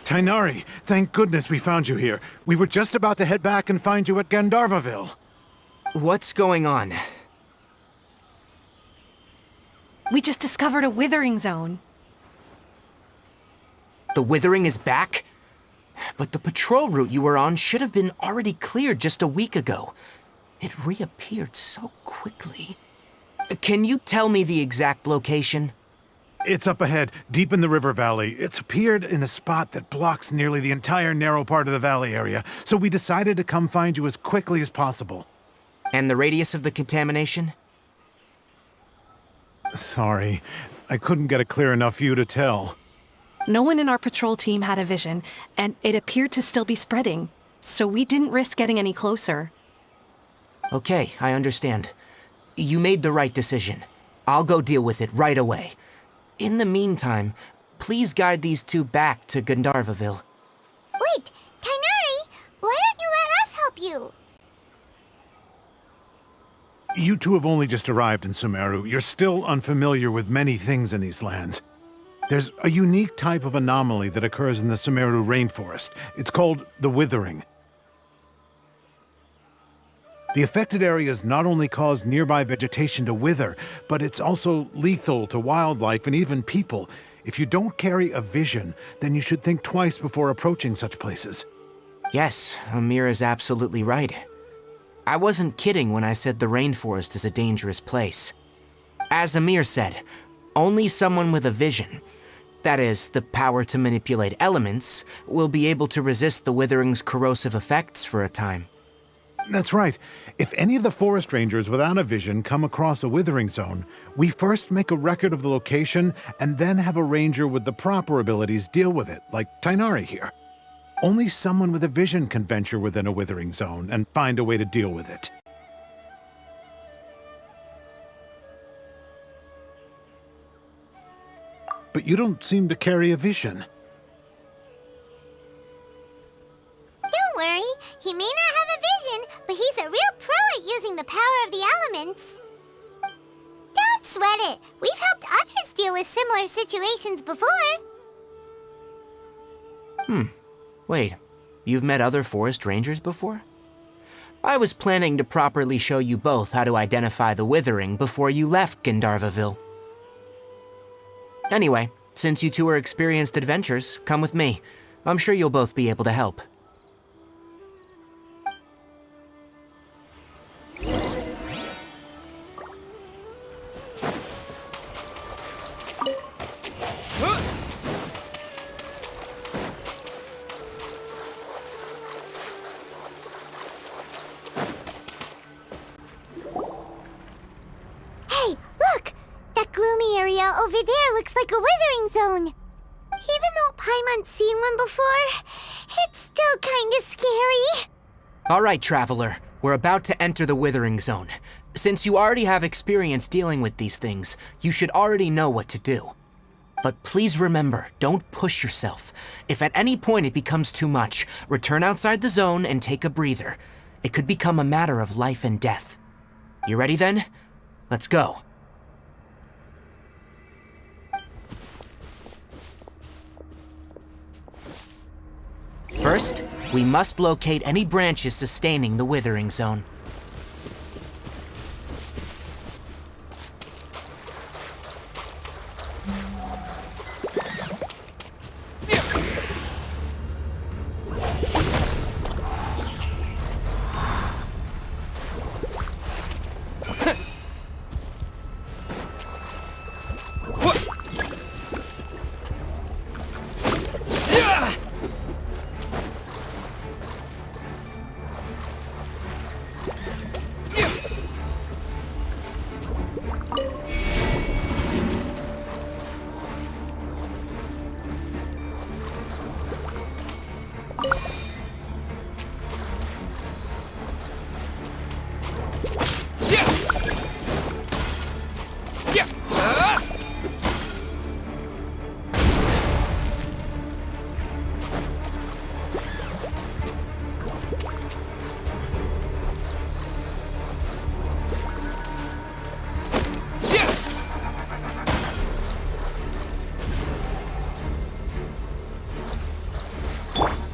Tighnari, thank goodness we found you here. We were just about to head back and find you at Gandharvaville. What's going on? We just discovered a withering zone. The withering is back? But the patrol route you were on should have been already cleared just a week ago. It reappeared so quickly. Can you tell me the exact location? It's up ahead, deep in the river valley. It's appeared in a spot that blocks nearly the entire narrow part of the valley area, so we decided to come find you as quickly as possible. And the radius of the contamination? Sorry, I couldn't get a clear enough view to tell. No one in our patrol team had a vision, and it appeared to still be spreading. So we didn't risk getting any closer. Okay, I understand. You made the right decision. I'll go deal with it right away. In the meantime, please guide these two back to Gandharvaville. Wait, Tighnari, why don't you let us help you? You two have only just arrived in Sumeru. You're still unfamiliar with many things in these lands. There's a unique type of anomaly that occurs in the Sumeru rainforest. It's called the withering. The affected areas not only cause nearby vegetation to wither, but it's also lethal to wildlife and even people. If you don't carry a vision, then you should think twice before approaching such places. Yes, Amir is absolutely right. I wasn't kidding when I said the rainforest is a dangerous place. As Amir said, only someone with a vision, that is, the power to manipulate elements, will be able to resist the withering's corrosive effects for a time. That's right. If any of the forest rangers without a vision come across a withering zone, we first make a record of the location and then have a ranger with the proper abilities deal with it, like Tighnari here. Only someone with a vision can venture within a withering zone and find a way to deal with it. But you don't seem to carry a vision. Don't worry, He may not have a vision, but he's a real pro at using the power of the elements. Don't sweat it. We've helped others deal with similar situations before. Wait, you've met other forest rangers before? I was planning to properly show you both how to identify the withering before you left Gandharvaville. Anyway, since you two are experienced adventurers, come with me. I'm sure you'll both be able to help. Hey, look! That gloomy area over there looks like a withering zone. Even though Paimon's seen one before, it's still kinda scary. All right, Traveler. We're about to enter the withering zone. Since you already have experience dealing with these things, you should already know what to do. But please remember, don't push yourself. If at any point it becomes too much, return outside the zone and take a breather. It could become a matter of life and death. You ready then? Let's go. First, we must locate any branches sustaining the withering zone.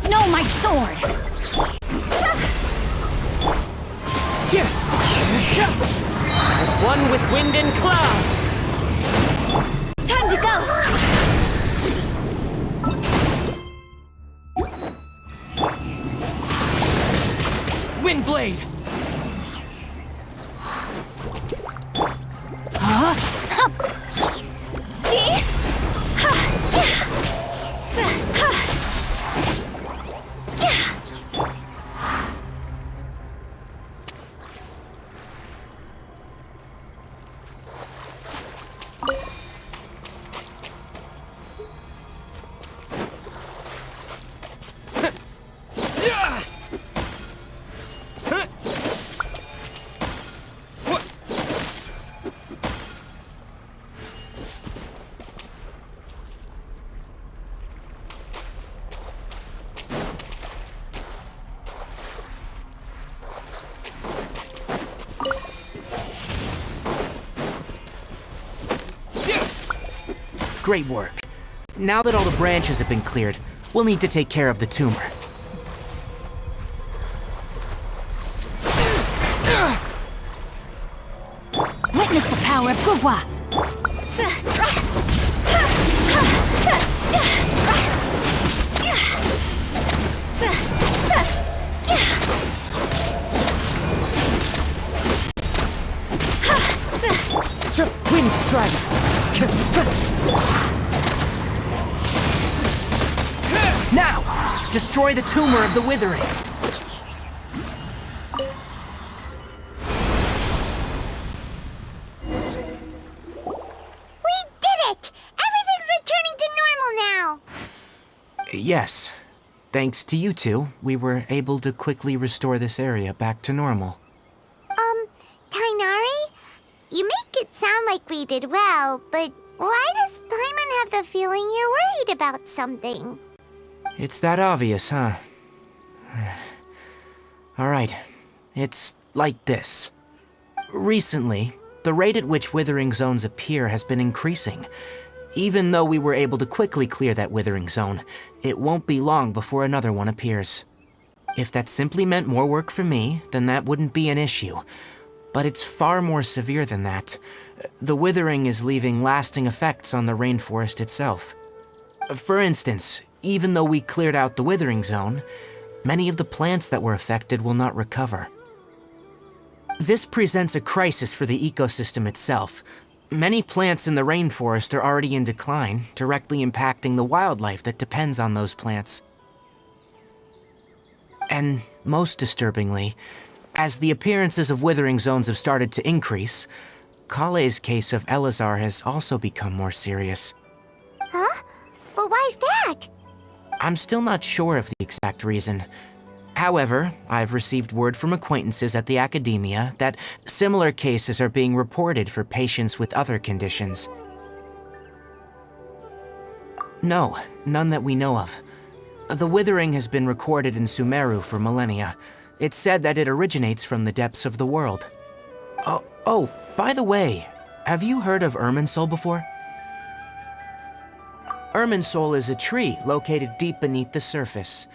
No, my sword! As one with wind and cloud! Time to go! Windblade! Great work. Now that all the branches have been cleared, we'll need to take care of the tumor. Witness the power of Gugwa! Wind strike! Now! Destroy the tumor of the withering! We did it! Everything's returning to normal now! Yes. Thanks to you two, we were able to quickly restore this area back to normal. Tainari? You make it sound like we did well, but why does Paimon have the feeling you're worried about something? It's that obvious, huh? Alright, it's like this. Recently, the rate at which withering zones appear has been increasing. Even though we were able to quickly clear that withering zone, it won't be long before another one appears. If that simply meant more work for me, then that wouldn't be an issue. But it's far more severe than that. The withering is leaving lasting effects on the rainforest itself. For instance, even though we cleared out the withering zone, many of the plants that were affected will not recover. This presents a crisis for the ecosystem itself. Many plants in the rainforest are already in decline, directly impacting the wildlife that depends on those plants. And most disturbingly, as the appearances of withering zones have started to increase, Kale's case of Elazar has also become more serious. Huh? Well, why's that? I'm still not sure of the exact reason. However, I've received word from acquaintances at the academia that similar cases are being reported for patients with other conditions. No, none that we know of. The withering has been recorded in Sumeru for millennia. It's said that it originates from the depths of the world. Oh, by the way, have you heard of Irminsul before? Irminsul is a tree located deep beneath the surface.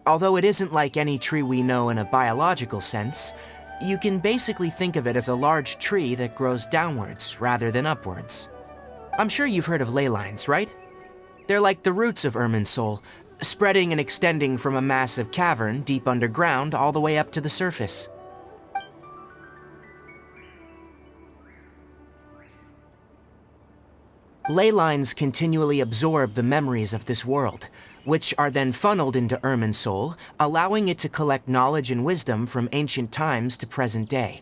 Although it isn't like any tree we know in a biological sense, you can basically think of it as a large tree that grows downwards rather than upwards. I'm sure you've heard of ley lines, right? They're like the roots of Irminsul, spreading and extending from a massive cavern deep underground all the way up to the surface. Ley lines continually absorb the memories of this world, which are then funneled into Irminsul, allowing it to collect knowledge and wisdom from ancient times to present day.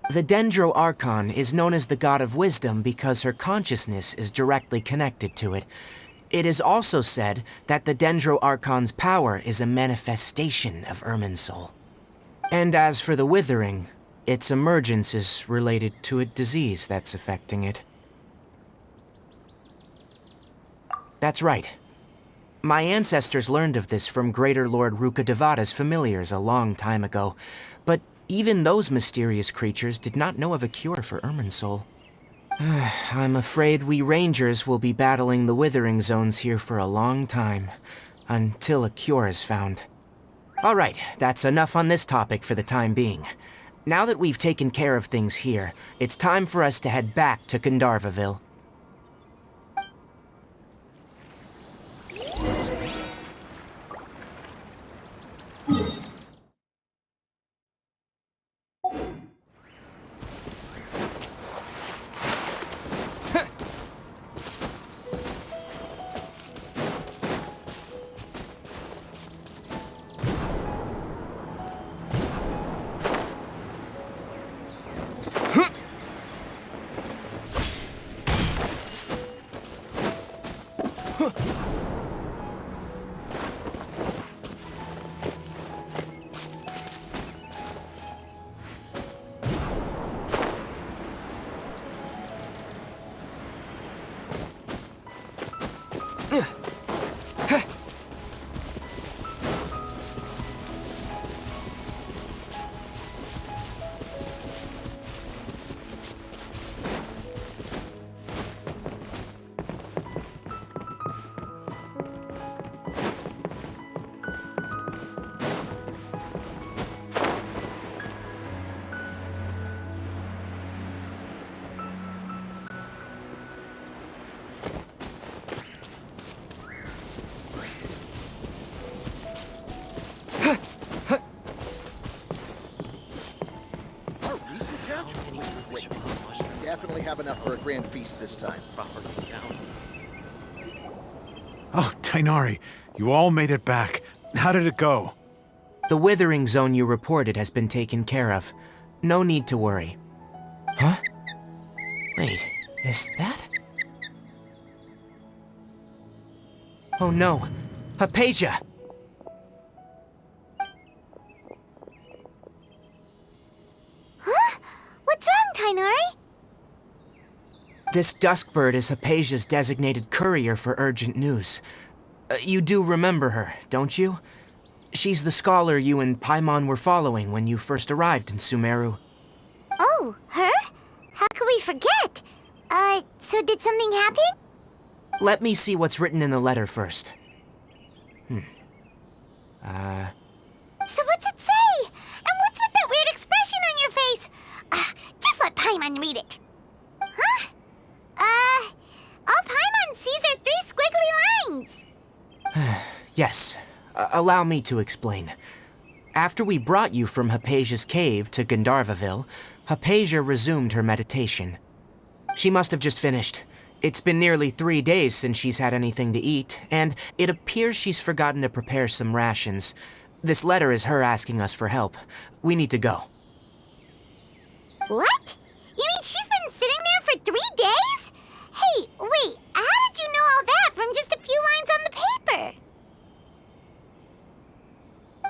The Dendro Archon is known as the god of wisdom because her consciousness is directly connected to it. It is also said that the Dendro Archon's power is a manifestation of Irminsul. And as for the withering, its emergence is related to a disease that's affecting it. That's right. My ancestors learned of this from Greater Lord Rukkhadevata's familiars a long time ago, but even those mysterious creatures did not know of a cure for Irminsul. I'm afraid we rangers will be battling the withering zones here for a long time, until a cure is found. Alright, that's enough on this topic for the time being. Now that we've taken care of things here, it's time for us to head back to Gandharvaville. Definitely have enough for a grand feast this time. Oh, Tainari, you all made it back. How did it go? The withering zone you reported has been taken care of. No need to worry. Huh? Wait, is that? Oh no, Hypatia! Huh? What's wrong, Tainari? This Duskbird is Hypatia's designated courier for urgent news. You do remember her, don't you? She's the scholar you and Paimon were following when you first arrived in Sumeru. Oh, her? How could we forget? So did something happen? Let me see what's written in the letter first. So what's it say? And what's with that weird expression on your face? Just let Paimon read it. Huh? All Paimon sees are 3 squiggly lines. Yes, allow me to explain. After we brought you from Hypatia's cave to Gandharvaville, Hypatia resumed her meditation. She must have just finished. It's been nearly 3 days since she's had anything to eat, and it appears she's forgotten to prepare some rations. This letter is her asking us for help. We need to go. What? You mean she's been sitting there for 3 days? Hey, wait, how did you know all that from just a few lines on the paper?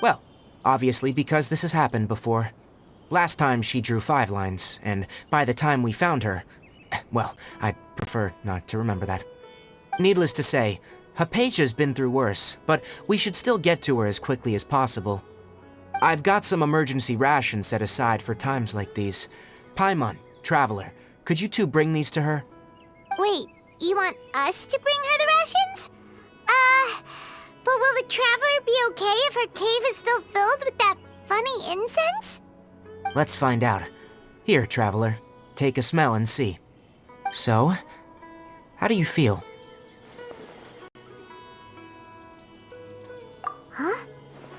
Well, obviously because this has happened before. Last time she drew 5 lines, and by the time we found her, well, I'd prefer not to remember that. Needless to say, Hypatia's been through worse, but we should still get to her as quickly as possible. I've got some emergency rations set aside for times like these. Paimon, Traveler, could you two bring these to her? Wait, you want us to bring her the rations? But will the Traveler be okay if her cave is still filled with that funny incense? Let's find out. Here, Traveler, take a smell and see. So, how do you feel? Huh?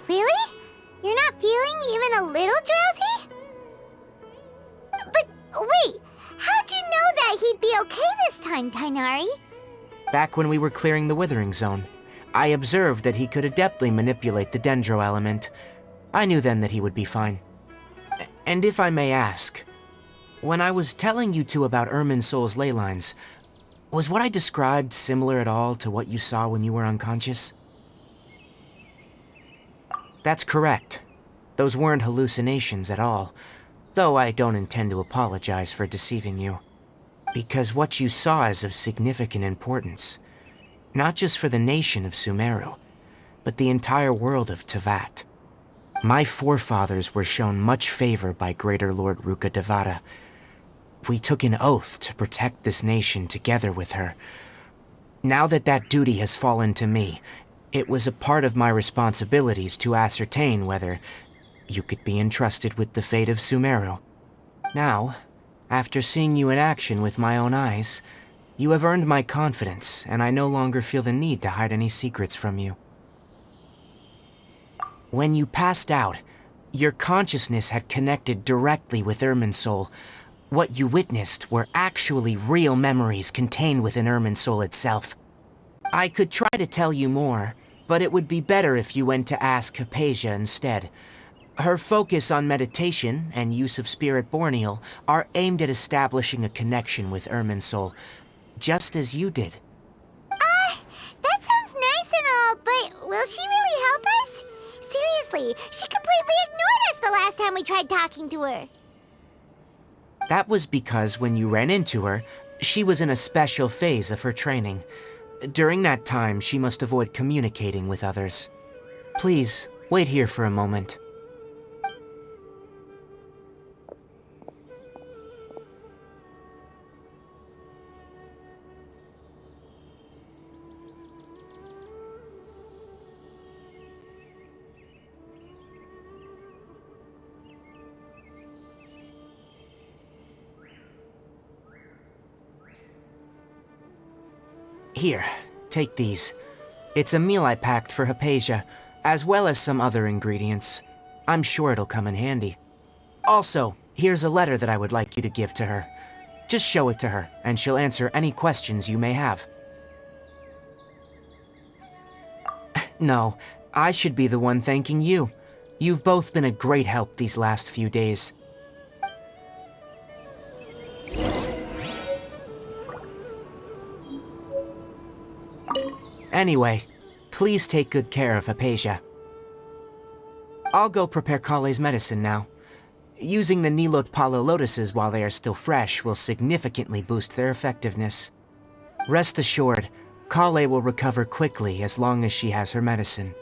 Really? You're not feeling even a little drowsy? But wait, how'd you know that he'd be okay this time, Tainari? Back when we were clearing the Withering Zone, I observed that he could adeptly manipulate the Dendro element. I knew then that he would be fine. And if I may ask, when I was telling you two about Irminsol's ley lines, was what I described similar at all to what you saw when you were unconscious? That's correct. Those weren't hallucinations at all, though I don't intend to apologize for deceiving you. Because what you saw is of significant importance, not just for the nation of Sumeru, but the entire world of Tevat. My forefathers were shown much favor by Greater Lord Ruka Devata. We took an oath to protect this nation together with her. Now that that duty has fallen to me, it was a part of my responsibilities to ascertain whether you could be entrusted with the fate of Sumeru. Now, after seeing you in action with my own eyes, you have earned my confidence, and I no longer feel the need to hide any secrets from you. When you passed out, your consciousness had connected directly with Irminsul. What you witnessed were actually real memories contained within Irminsul itself. I could try to tell you more, but it would be better if you went to ask Hypatia instead. Her focus on meditation and use of Spirit Borneal are aimed at establishing a connection with Irminsul, just as you did. That sounds nice and all, but will she really help us? Seriously, she completely ignored us the last time we tried talking to her. That was because when you ran into her, she was in a special phase of her training. During that time, she must avoid communicating with others. Please, wait here for a moment. Here, take these. It's a meal I packed for Hypatia, as well as some other ingredients. I'm sure it'll come in handy. Also, here's a letter that I would like you to give to her. Just show it to her, and she'll answer any questions you may have. No, I should be the one thanking you. You've both been a great help these last few days. Anyway, please take good care of Hypatia. I'll go prepare Kale's medicine now. Using the Nilot Palo lotuses while they are still fresh will significantly boost their effectiveness. Rest assured, Kale will recover quickly as long as she has her medicine.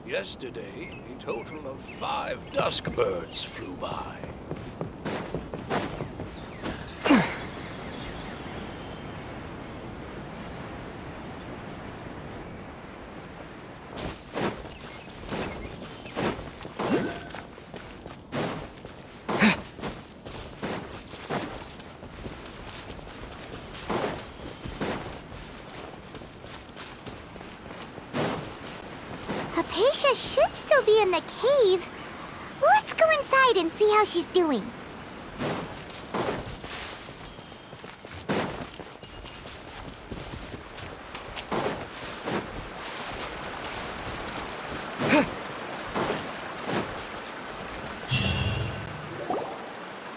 Yesterday, a total of 5 dusk birds flew by. Hypatia should still be in the cave. Let's go inside and see how she's doing.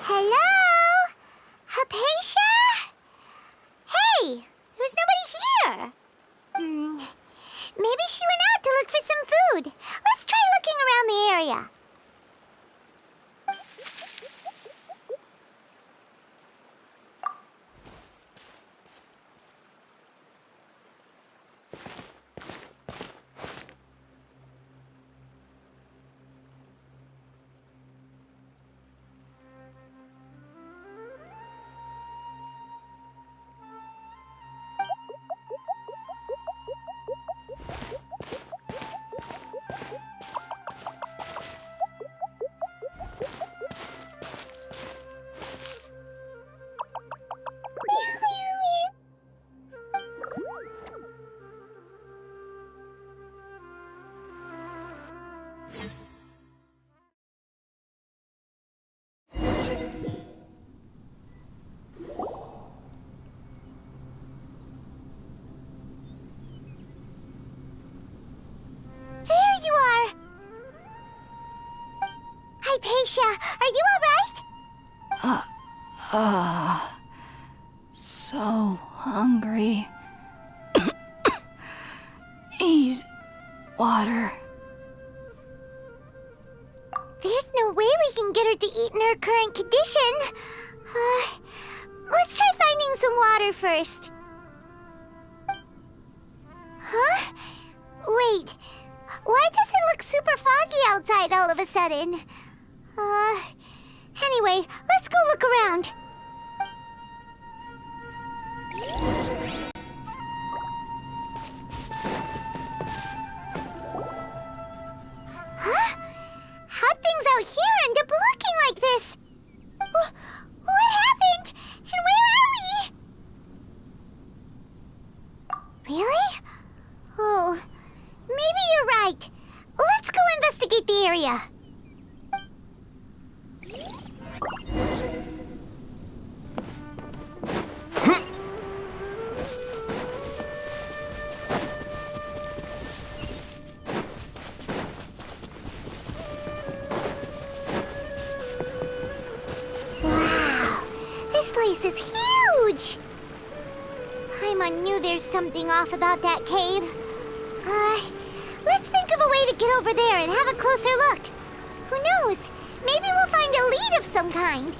Hello? Hypatia? Hey, there's nobody here. Maybe she went out to look for some food. Let's try looking around the area. There you are! Hypatia, are you alright? So hungry. Need water. There's no way we can get her to eat in her current condition. Let's try finding some water first. Huh? Wait. Why does it look super foggy outside all of a sudden? Anyway, let's go look around. Huh? How'd things out here end up looking like this? What happened? And where are we? Really? Oh, maybe you're right. Let's go investigate the area. Wow, this place is huge! Paimon knew there's something off about that cave. Let's think of a way to get over there and have a closer look. Who knows? Maybe we'll find a lead of some kind.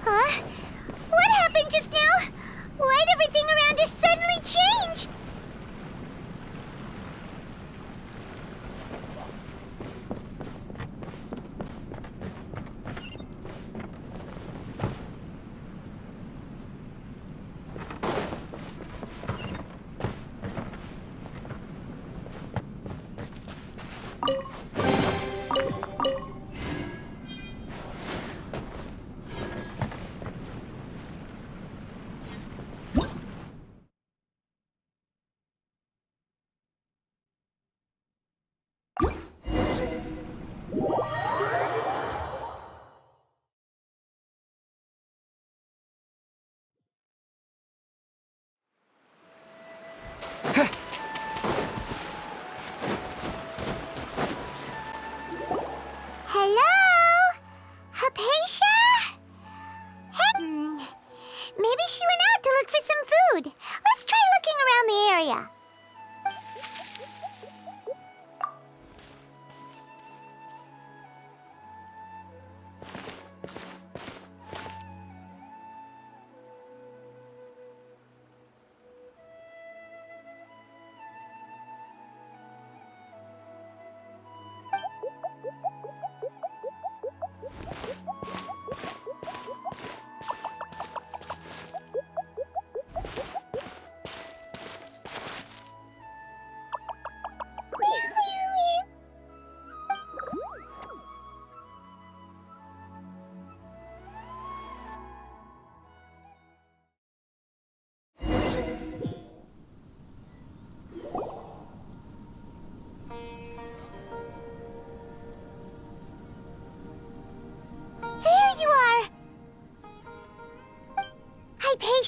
Huh? What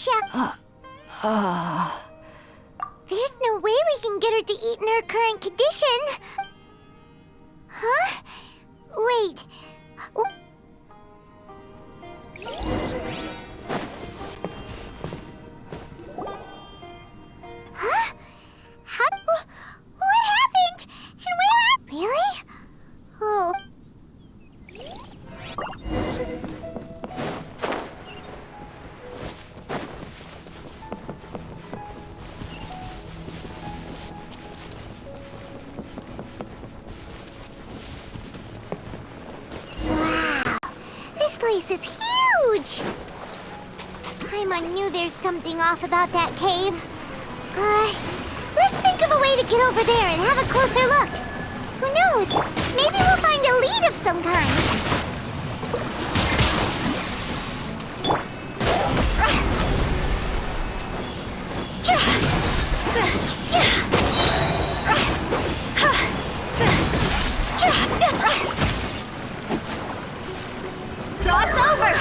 There's no way we can get her to eat in her current condition. Huh? Wait. Huh? What happened? And where? Really? Oh. Wow. This place is huge! Paimon knew there's something off about that cave. Let's think of a way to get over there and have a closer look. Who knows? Maybe we'll find a lead of some kind. Cross over!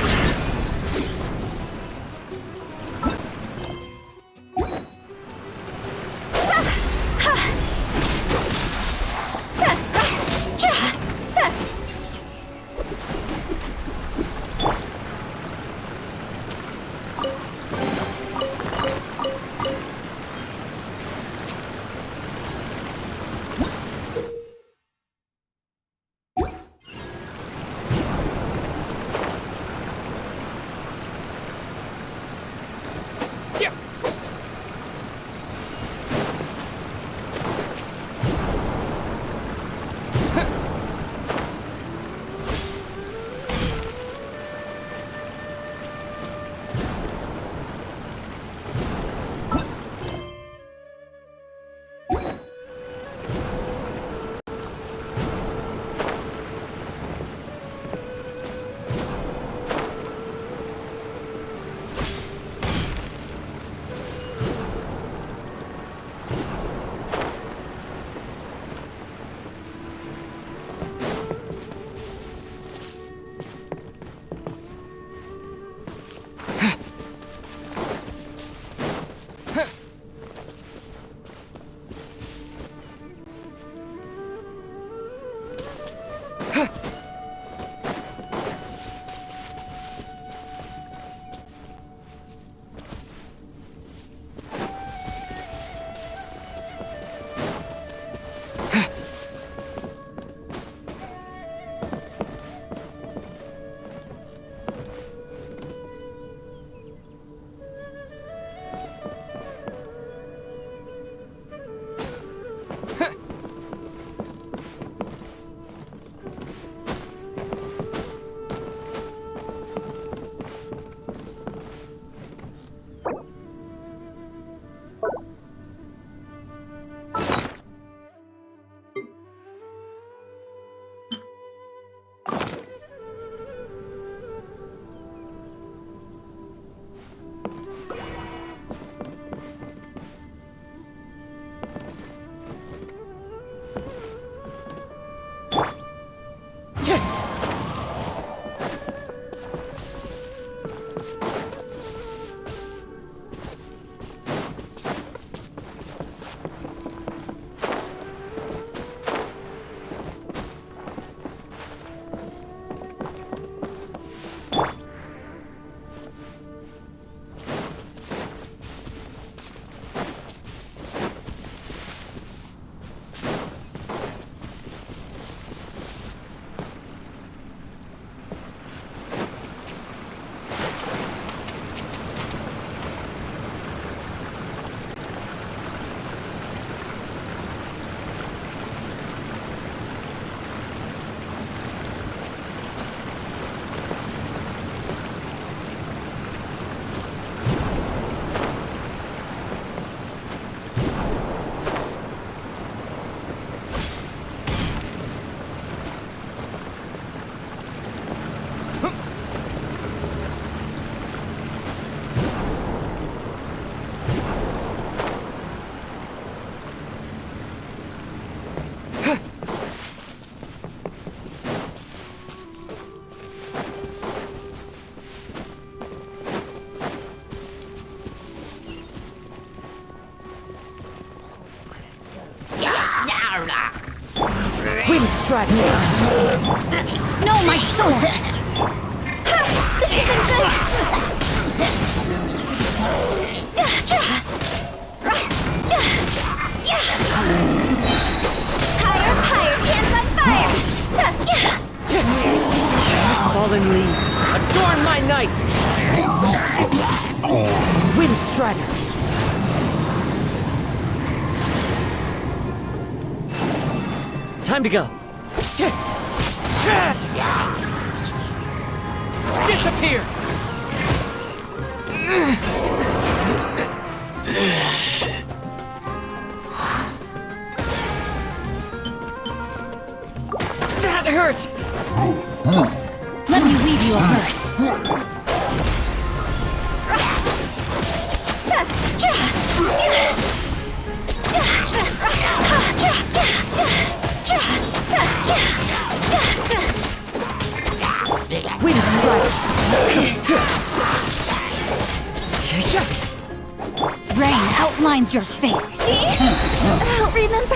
Strider! No, my sword! This isn't good! Higher, hands on fire! Fallen leaves, adorn my night! Wind Strider! Time to go! Disappear! That hurts! Let me weave you a verse. Wind Strider! Rain outlines your fate. I don't remember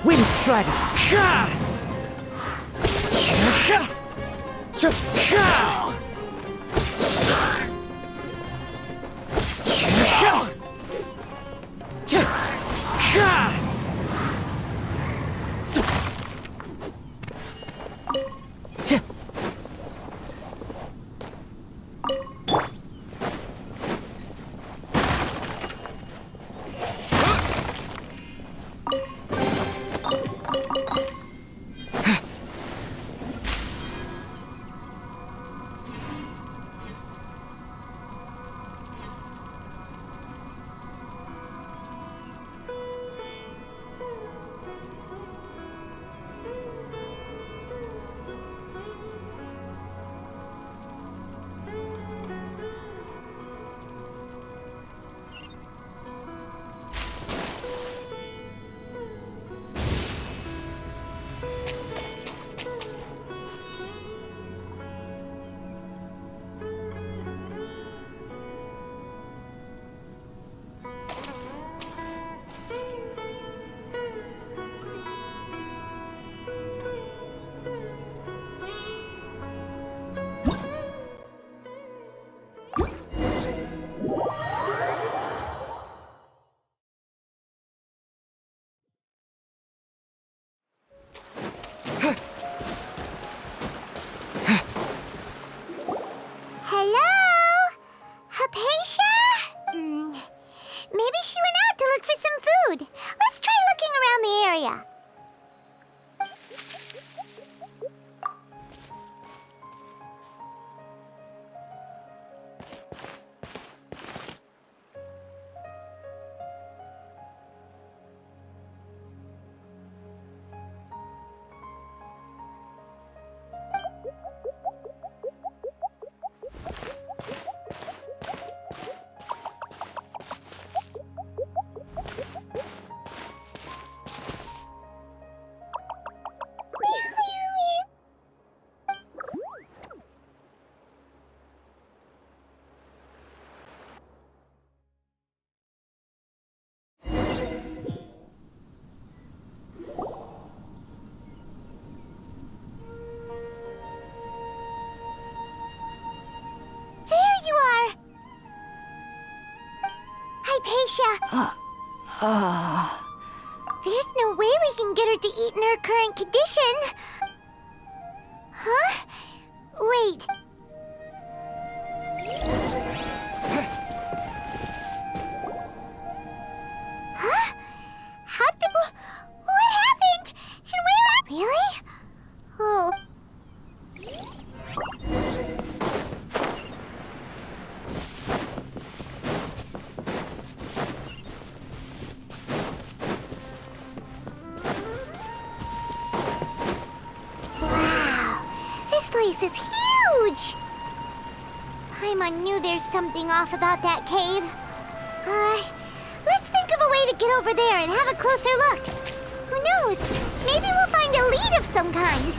Wind Strider! Maybe she went out to look for some food. Let's try looking around the area. There's no way we can get her to eat in her current condition. Huh? Wait. Huh? How did what happened? And where are... Really? Oh. This place is huge! Paimon knew there's something off about that cave. Let's think of a way to get over there and have a closer look. Who knows? Maybe we'll find a lead of some kind.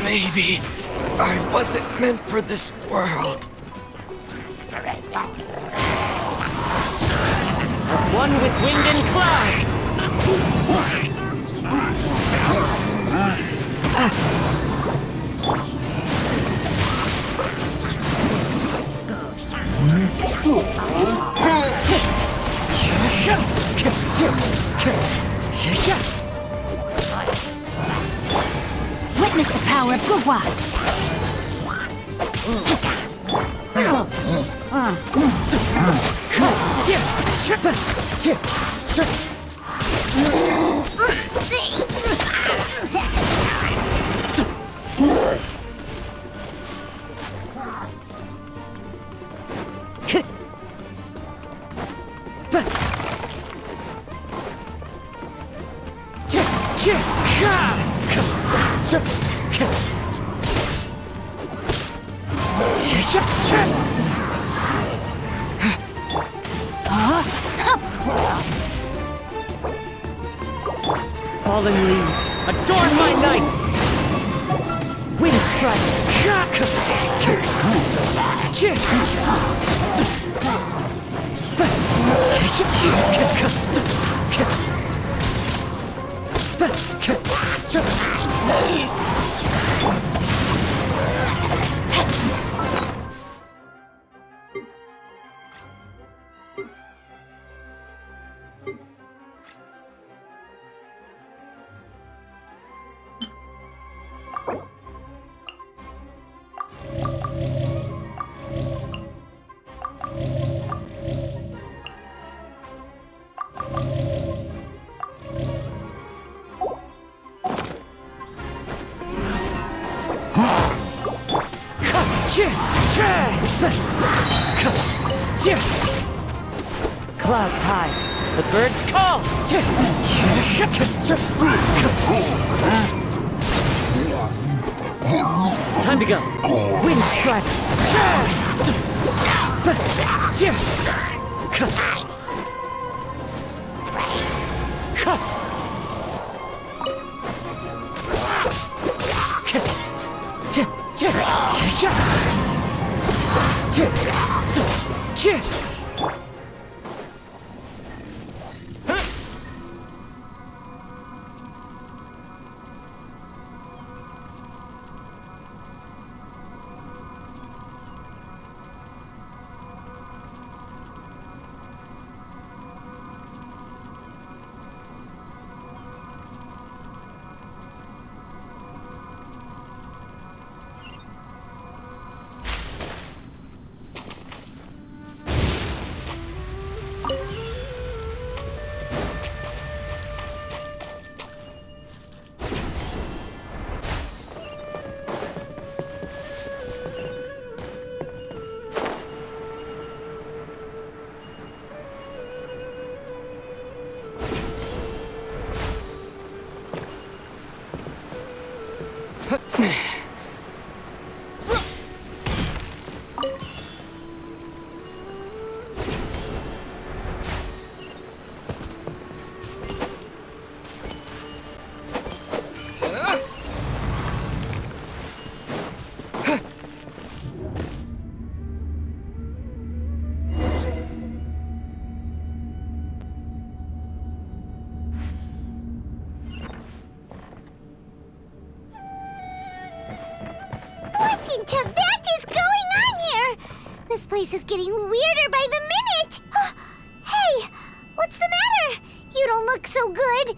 Maybe I wasn't meant for this world. As one with wind and cloud! Witness the power of Gugwa! Fallen leaves, adorn my night! Wind strike! Clouds high, the birds call! Time to go! Wind strike! What in Tibet is going on here? This place is getting weirder by the minute! Hey, what's the matter? You don't look so good.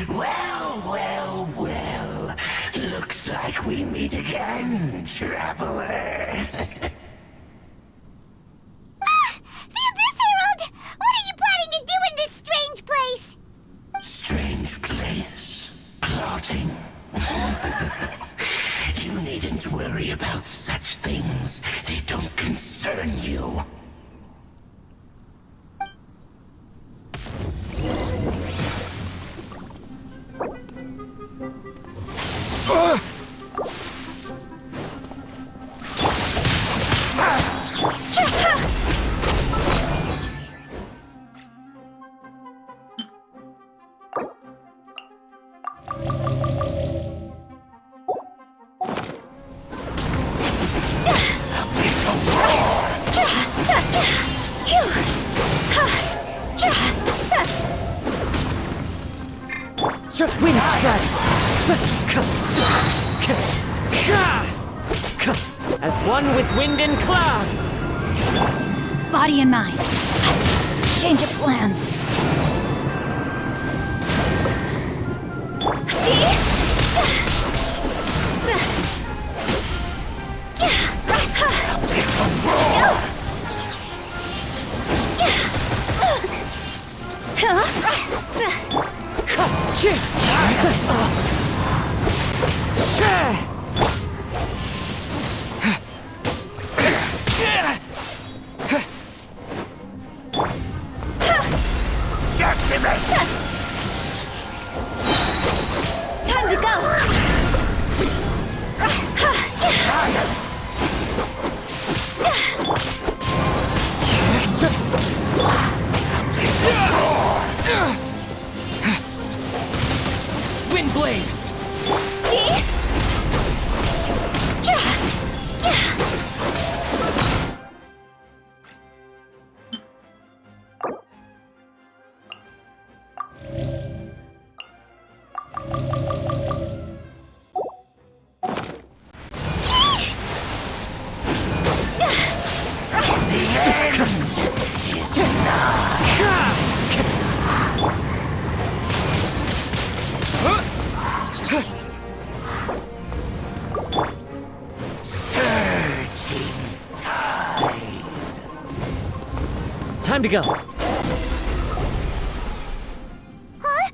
Well. Looks like we meet again, traveler. The Abyss Herald! What are you planning to do in this strange place? Strange place. Plotting. You needn't worry about such things. They don't concern you. Wind strike! As one with wind and cloud! Body and mind. Change of plans. Time to go! Windblade! Time to go. Huh?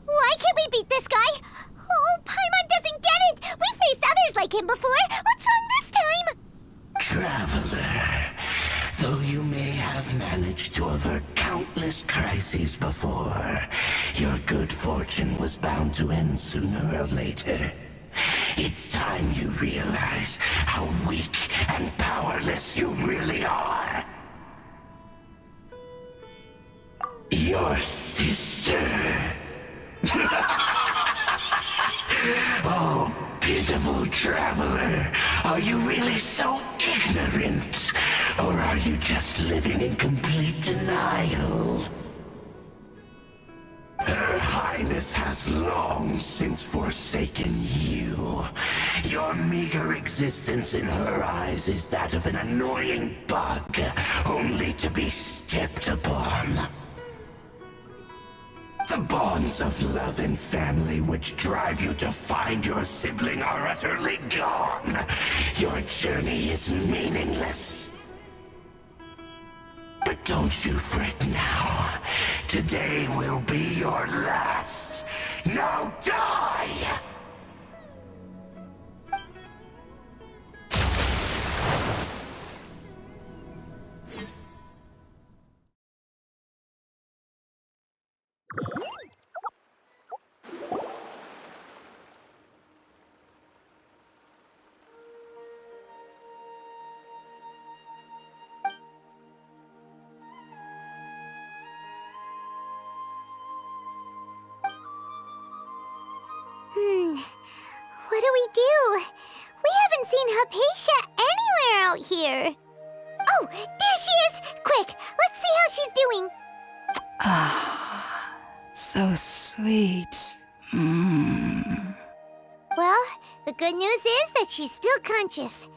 Why can't we beat this guy? Oh, Paimon doesn't get it! We faced others like him before! What's wrong this time? Traveler, though you may have managed to avert countless crises before, your good fortune was bound to end sooner or later. It's time you realize how weak and powerless you really are. Your sister. Oh, pitiful traveler. Are you really so ignorant? Or are you just living in complete denial? Her Highness has long since forsaken you. Your meager existence in her eyes is that of an annoying bug, only to be stepped upon. The bonds of love and family which drive you to find your sibling are utterly gone. Your journey is meaningless. But don't you fret now. Today will be your last. Now die! What do we do? We haven't seen Hypatia anywhere out here. Oh, there she is! Quick, let's see how she's doing. So sweet. Well, the good news is that she's still conscious.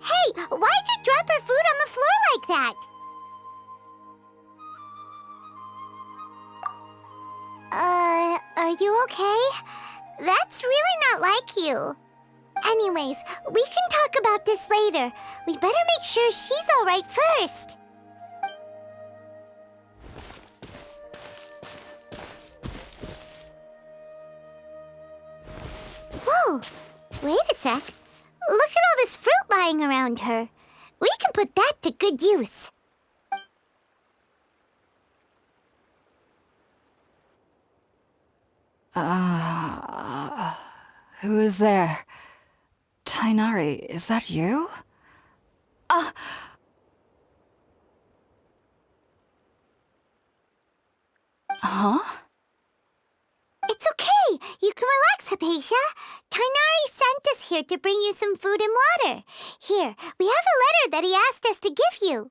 Hey, why'd you drop her food on the floor like that? Are you okay? That's really not like you. Anyways, we can talk about this later. We better make sure she's alright first. Whoa! Wait a sec. Look at all this fruit lying around her. We can put that to good use. Who is there? Tainari, is that you? Huh? It's okay. You can relax, Hypatia. Tainari sent us here to bring you some food and water. Here, we have a letter that he asked us to give you.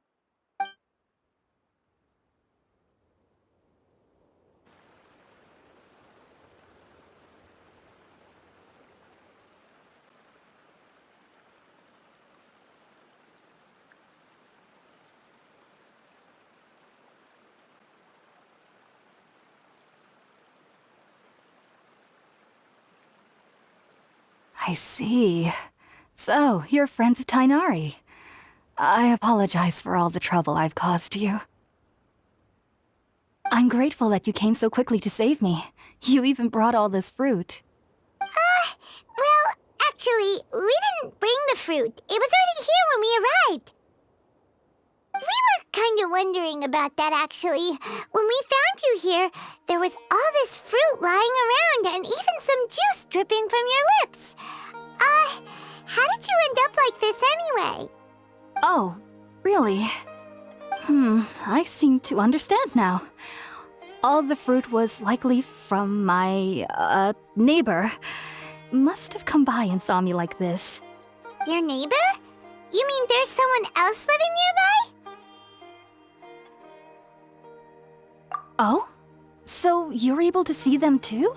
I see. So, you're friends of Tainari. I apologize for all the trouble I've caused you. I'm grateful that you came so quickly to save me. You even brought all this fruit. Well, actually, we didn't bring the fruit. It was already here when we arrived. We were kind of wondering about that, actually. When we found you here, there was all this fruit lying around and even some juice dripping from your lips. How did you end up like this anyway? Oh, really? I seem to understand now. All the fruit was likely from my, neighbor. Must have come by and saw me like this. Your neighbor? You mean there's someone else living nearby? Oh? So you're able to see them too?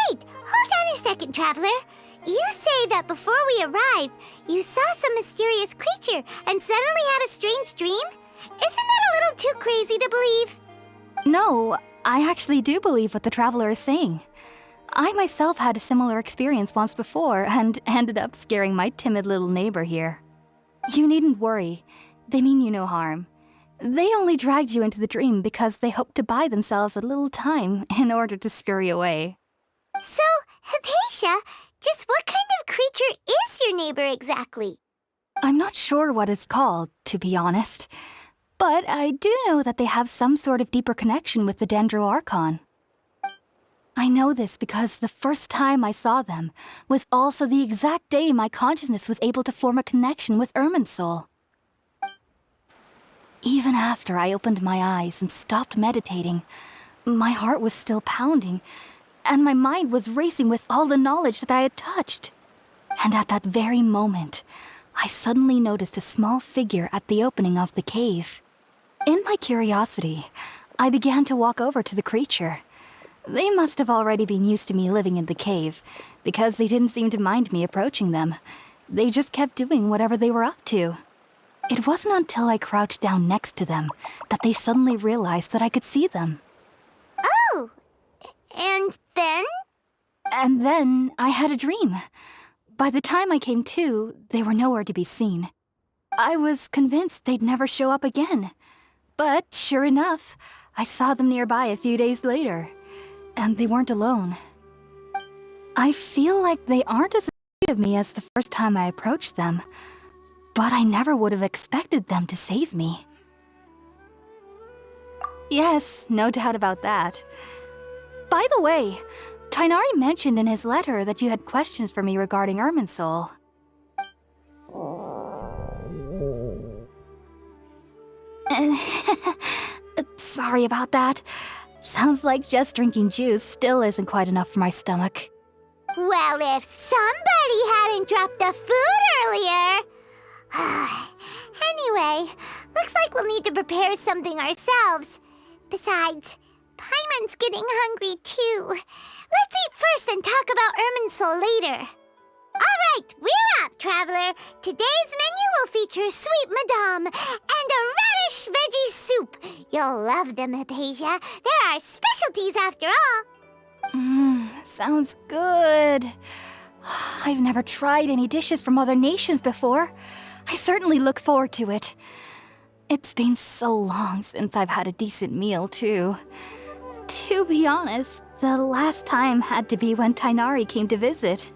Wait, hold on a second, Traveler. You say that before we arrived, you saw some mysterious creature and suddenly had a strange dream? Isn't that a little too crazy to believe? No, I actually do believe what the Traveler is saying. I myself had a similar experience once before and ended up scaring my timid little neighbor here. You needn't worry. They mean you no harm. They only dragged you into the dream because they hoped to buy themselves a little time in order to scurry away. So, Hypatia, just what kind of creature is your neighbor exactly? I'm not sure what it's called, to be honest. But I do know that they have some sort of deeper connection with the Dendro Archon. I know this because the first time I saw them was also the exact day my consciousness was able to form a connection with Irminsul. Even after I opened my eyes and stopped meditating, my heart was still pounding, and my mind was racing with all the knowledge that I had touched. And at that very moment, I suddenly noticed a small figure at the opening of the cave. In my curiosity, I began to walk over to the creature. They must have already been used to me living in the cave, because they didn't seem to mind me approaching them. They just kept doing whatever they were up to. It wasn't until I crouched down next to them that they suddenly realized that I could see them. Oh! And then? And then I had a dream. By the time I came to, they were nowhere to be seen. I was convinced they'd never show up again. But sure enough, I saw them nearby a few days later. And they weren't alone. I feel like they aren't as afraid of me as the first time I approached them. But I never would have expected them to save me. Yes, no doubt about that. By the way, Tainari mentioned in his letter that you had questions for me regarding Irminsul. Sorry about that. Sounds like just drinking juice still isn't quite enough for my stomach. Well, if somebody hadn't dropped the food earlier... Anyway, looks like we'll need to prepare something ourselves. Besides, Paimon's getting hungry too. Let's eat first and talk about Irminsul later. Alright, we're up, Traveler. Today's menu will feature Sweet Madame and a radish You'll love them, Hypatia. They're our specialties after all. Sounds good. I've never tried any dishes from other nations before. I certainly look forward to it. It's been so long since I've had a decent meal, too. To be honest, the last time had to be when Tainari came to visit.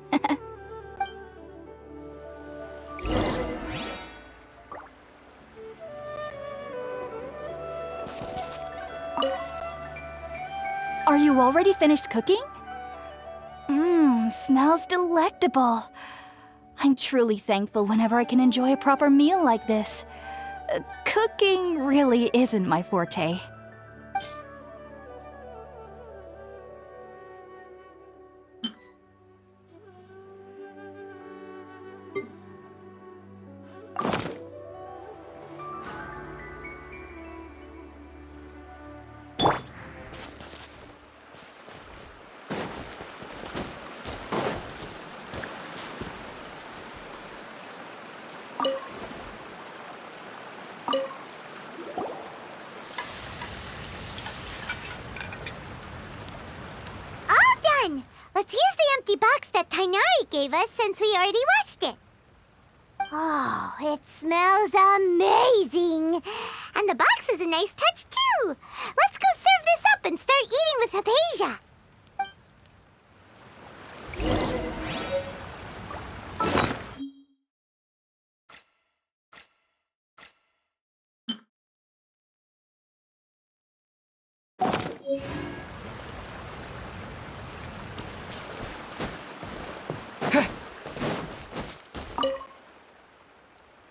Are you already finished cooking? Smells delectable. I'm truly thankful whenever I can enjoy a proper meal like this. Cooking really isn't my forte. Let's use the empty box that Tainari gave us since we already washed it. Oh, it smells amazing. And the box is a nice touch, too. Let's go serve this up and start eating with Hypatia.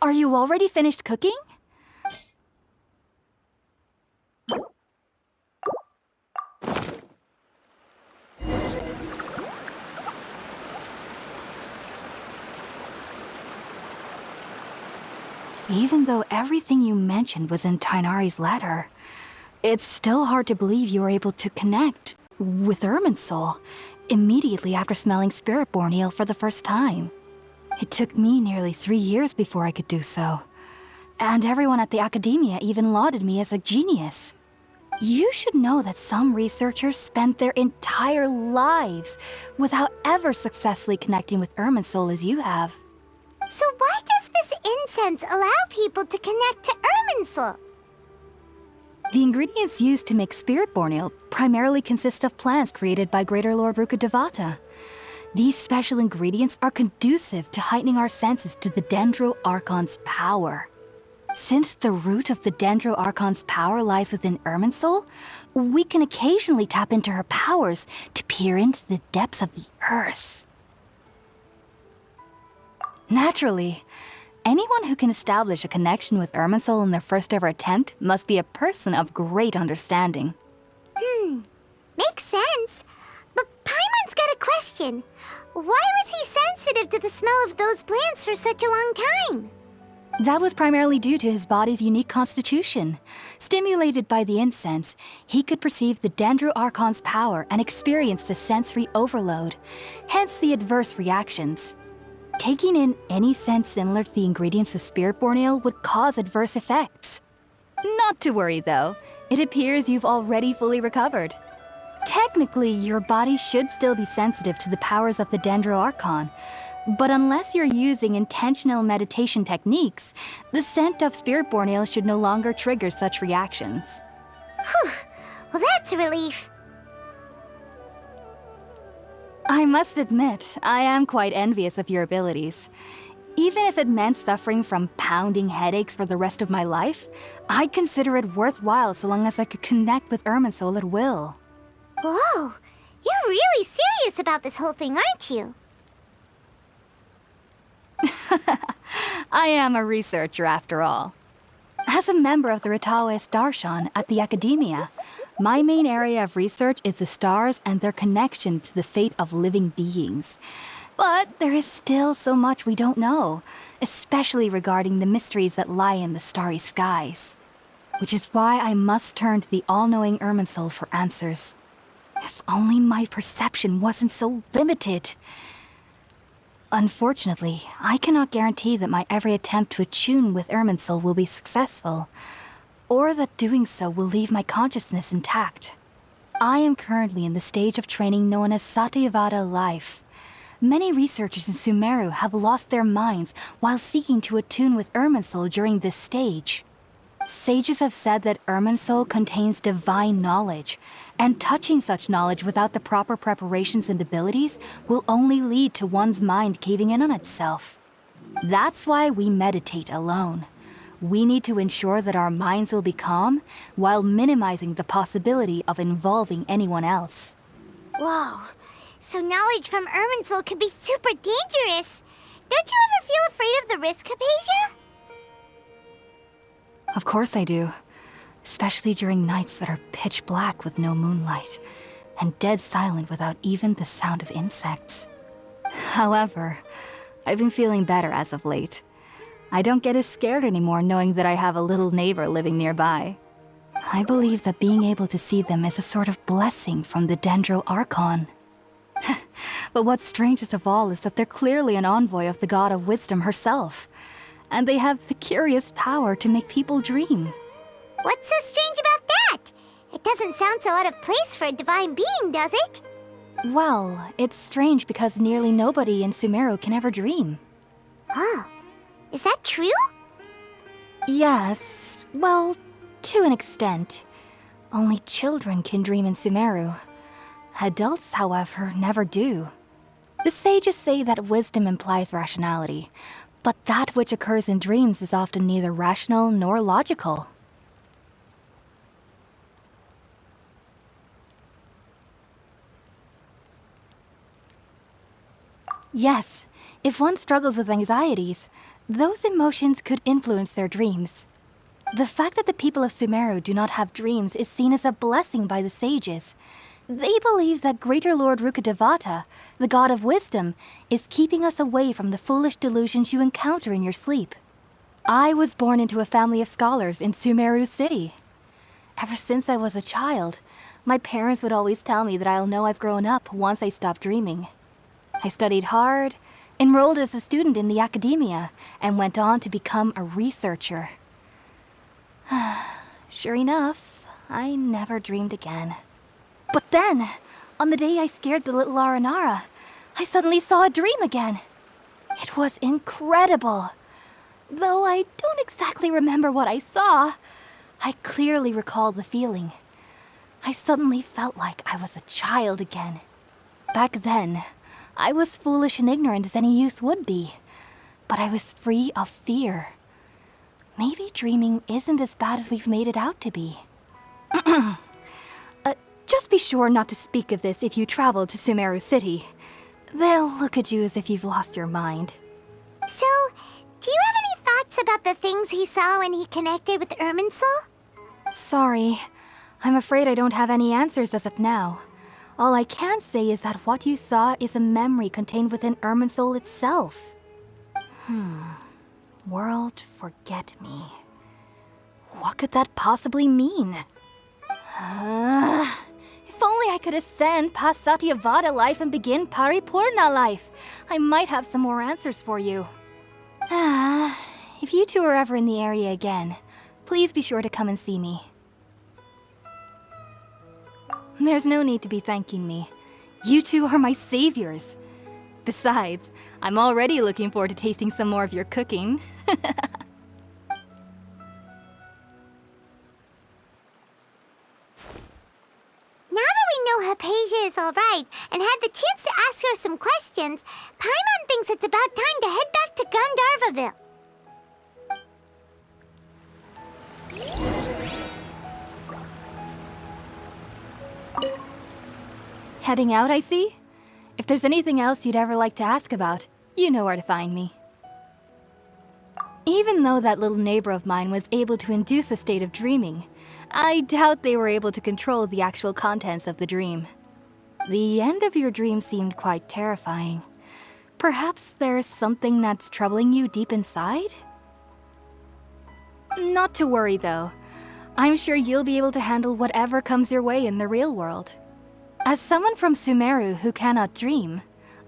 Are you already finished cooking? Even though everything you mentioned was in Tainari's letter, it's still hard to believe you were able to connect with Irminsul immediately after smelling Spiritborn Ale for the first time. It took me nearly 3 years before I could do so. And everyone at the Academia even lauded me as a genius. You should know that some researchers spent their entire lives without ever successfully connecting with Irminsul as you have. So why does this incense allow people to connect to Irminsul? The ingredients used to make Spiritborn Ale primarily consist of plants created by Greater Lord Rukkhadevata. These special ingredients are conducive to heightening our senses to the Dendro Archon's power. Since the root of the Dendro Archon's power lies within Irminsul, we can occasionally tap into her powers to peer into the depths of the earth. Naturally, anyone who can establish a connection with Irminsul in their first ever attempt must be a person of great understanding. Makes sense. But Paimon's got a question. Why was he sensitive to the smell of those plants for such a long time? That was primarily due to his body's unique constitution. Stimulated by the incense, he could perceive the Dendro Archon's power and experienced a sensory overload, hence the adverse reactions. Taking in any scent similar to the ingredients of Spiritborn Ale would cause adverse effects. Not to worry, though. It appears you've already fully recovered. Technically, your body should still be sensitive to the powers of the Dendro Archon, but unless you're using intentional meditation techniques, the scent of Spiritborn Ale should no longer trigger such reactions. Whew. Well, that's a relief. I must admit, I am quite envious of your abilities. Even if it meant suffering from pounding headaches for the rest of my life, I'd consider it worthwhile so long as I could connect with Irminsul at will. Whoa, you're really serious about this whole thing, aren't you? I am a researcher after all. As a member of the Ritaoist Archon at the Academia, my main area of research is the stars and their connection to the fate of living beings. But there is still so much we don't know, especially regarding the mysteries that lie in the starry skies. Which is why I must turn to the all-knowing Irminsul for answers. If only my perception wasn't so limited. Unfortunately, I cannot guarantee that my every attempt to attune with Irminsul will be successful. or that doing so will leave my consciousness intact. I am currently in the stage of training known as Satyavada life. Many researchers in Sumeru have lost their minds while seeking to attune with Irminsul during this stage. Sages have said that Irminsul contains divine knowledge, and touching such knowledge without the proper preparations and abilities will only lead to one's mind caving in on itself. That's why we meditate alone. We need to ensure that our minds will be calm while minimizing the possibility of involving anyone else. Whoa. So knowledge from Irminsul could be super dangerous. Don't you ever feel afraid of the risk, Hypatia? Of course I do. Especially during nights that are pitch black with no moonlight, and dead silent without even the sound of insects. However, I've been feeling better as of late. I don't get as scared anymore knowing that I have a little neighbor living nearby. I believe that being able to see them is a sort of blessing from the Dendro Archon. But what's strangest of all is that they're clearly an envoy of the God of Wisdom herself, and they have the curious power to make people dream. What's so strange about that? It doesn't sound so out of place for a divine being, does it? Well, it's strange because nearly nobody in Sumeru can ever dream. Oh, is that true? Yes, well, to an extent. Only children can dream in Sumeru. Adults, however, never do. The sages say that wisdom implies rationality, but that which occurs in dreams is often neither rational nor logical. Yes, if one struggles with anxieties, those emotions could influence their dreams. The fact that the people of Sumeru do not have dreams is seen as a blessing by the sages. They believe that Greater Lord Rukkhadevata, the God of Wisdom, is keeping us away from the foolish delusions you encounter in your sleep. I was born into a family of scholars in Sumeru City. Ever since I was a child, my parents would always tell me that I'll know I've grown up once I stop dreaming. I studied hard, enrolled as a student in the academia, and went on to become a researcher. Sure enough, I never dreamed again. But then, on the day I scared the little Aranara, I suddenly saw a dream again. It was incredible. Though I don't exactly remember what I saw, I clearly recall the feeling. I suddenly felt like I was a child again. Back then, I was foolish and ignorant as any youth would be, but I was free of fear. Maybe dreaming isn't as bad as we've made it out to be. Just be sure not to speak of this if you travel to Sumeru City. They'll look at you as if you've lost your mind. So, do you have any thoughts about the things he saw when he connected with Irminsul? Sorry. I'm afraid I don't have any answers as of now. All I can say is that what you saw is a memory contained within Irminsul itself. World forget me. What could that possibly mean? If only I could ascend past Satyavada life and begin Paripurna life, I might have some more answers for you. If you two are ever in the area again, please be sure to come and see me. There's no need to be thanking me. You two are my saviors. Besides, I'm already looking forward to tasting some more of your cooking. Now that we know Hypatia is alright and had the chance to ask her some questions, Paimon thinks it's about time to head back to Gandharvaville. Heading out, I see? If there's anything else you'd ever like to ask about, you know where to find me. Even though that little neighbor of mine was able to induce a state of dreaming, I doubt they were able to control the actual contents of the dream. The end of your dream seemed quite terrifying. Perhaps there's something that's troubling you deep inside? Not to worry, though. I'm sure you'll be able to handle whatever comes your way in the real world. As someone from Sumeru who cannot dream,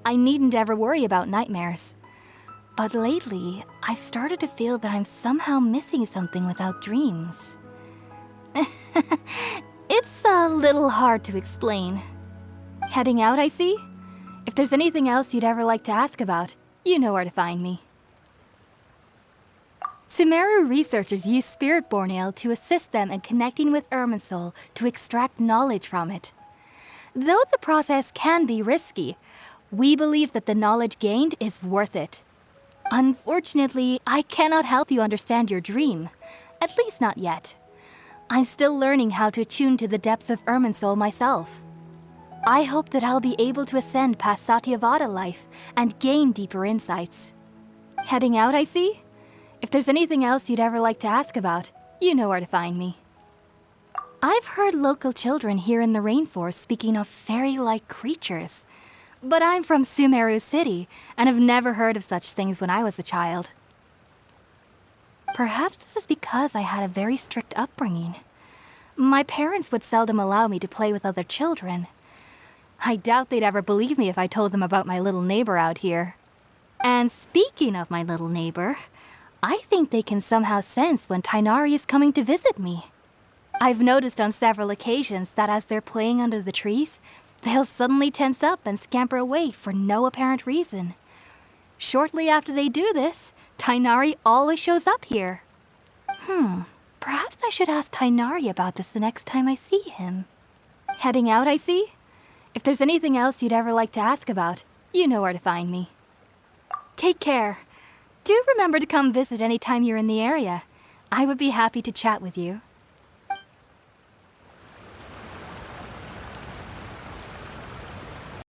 I needn't ever worry about nightmares. But lately, I've started to feel that I'm somehow missing something without dreams. It's a little hard to explain. Heading out, I see? If there's anything else you'd ever like to ask about, you know where to find me. Sumeru researchers use Spiritborn Ale to assist them in connecting with Irminsul to extract knowledge from it. Though the process can be risky, we believe that the knowledge gained is worth it. Unfortunately, I cannot help you understand your dream. At least not yet. I'm still learning how to attune to the depths of Irminsul myself. I hope that I'll be able to ascend past Satyavada life and gain deeper insights. Heading out, I see? If there's anything else you'd ever like to ask about, you know where to find me. I've heard local children here in the rainforest speaking of fairy-like creatures. But I'm from Sumeru City, and have never heard of such things when I was a child. Perhaps this is because I had a very strict upbringing. My parents would seldom allow me to play with other children. I doubt they'd ever believe me if I told them about my little neighbor out here. And speaking of my little neighbor, I think they can somehow sense when Tighnari is coming to visit me. I've noticed on several occasions that as they're playing under the trees, they'll suddenly tense up and scamper away for no apparent reason. Shortly after they do this, Tighnari always shows up here. Perhaps I should ask Tighnari about this the next time I see him. Heading out, I see? If there's anything else you'd ever like to ask about, you know where to find me. Take care. Do remember to come visit anytime you're in the area. I would be happy to chat with you.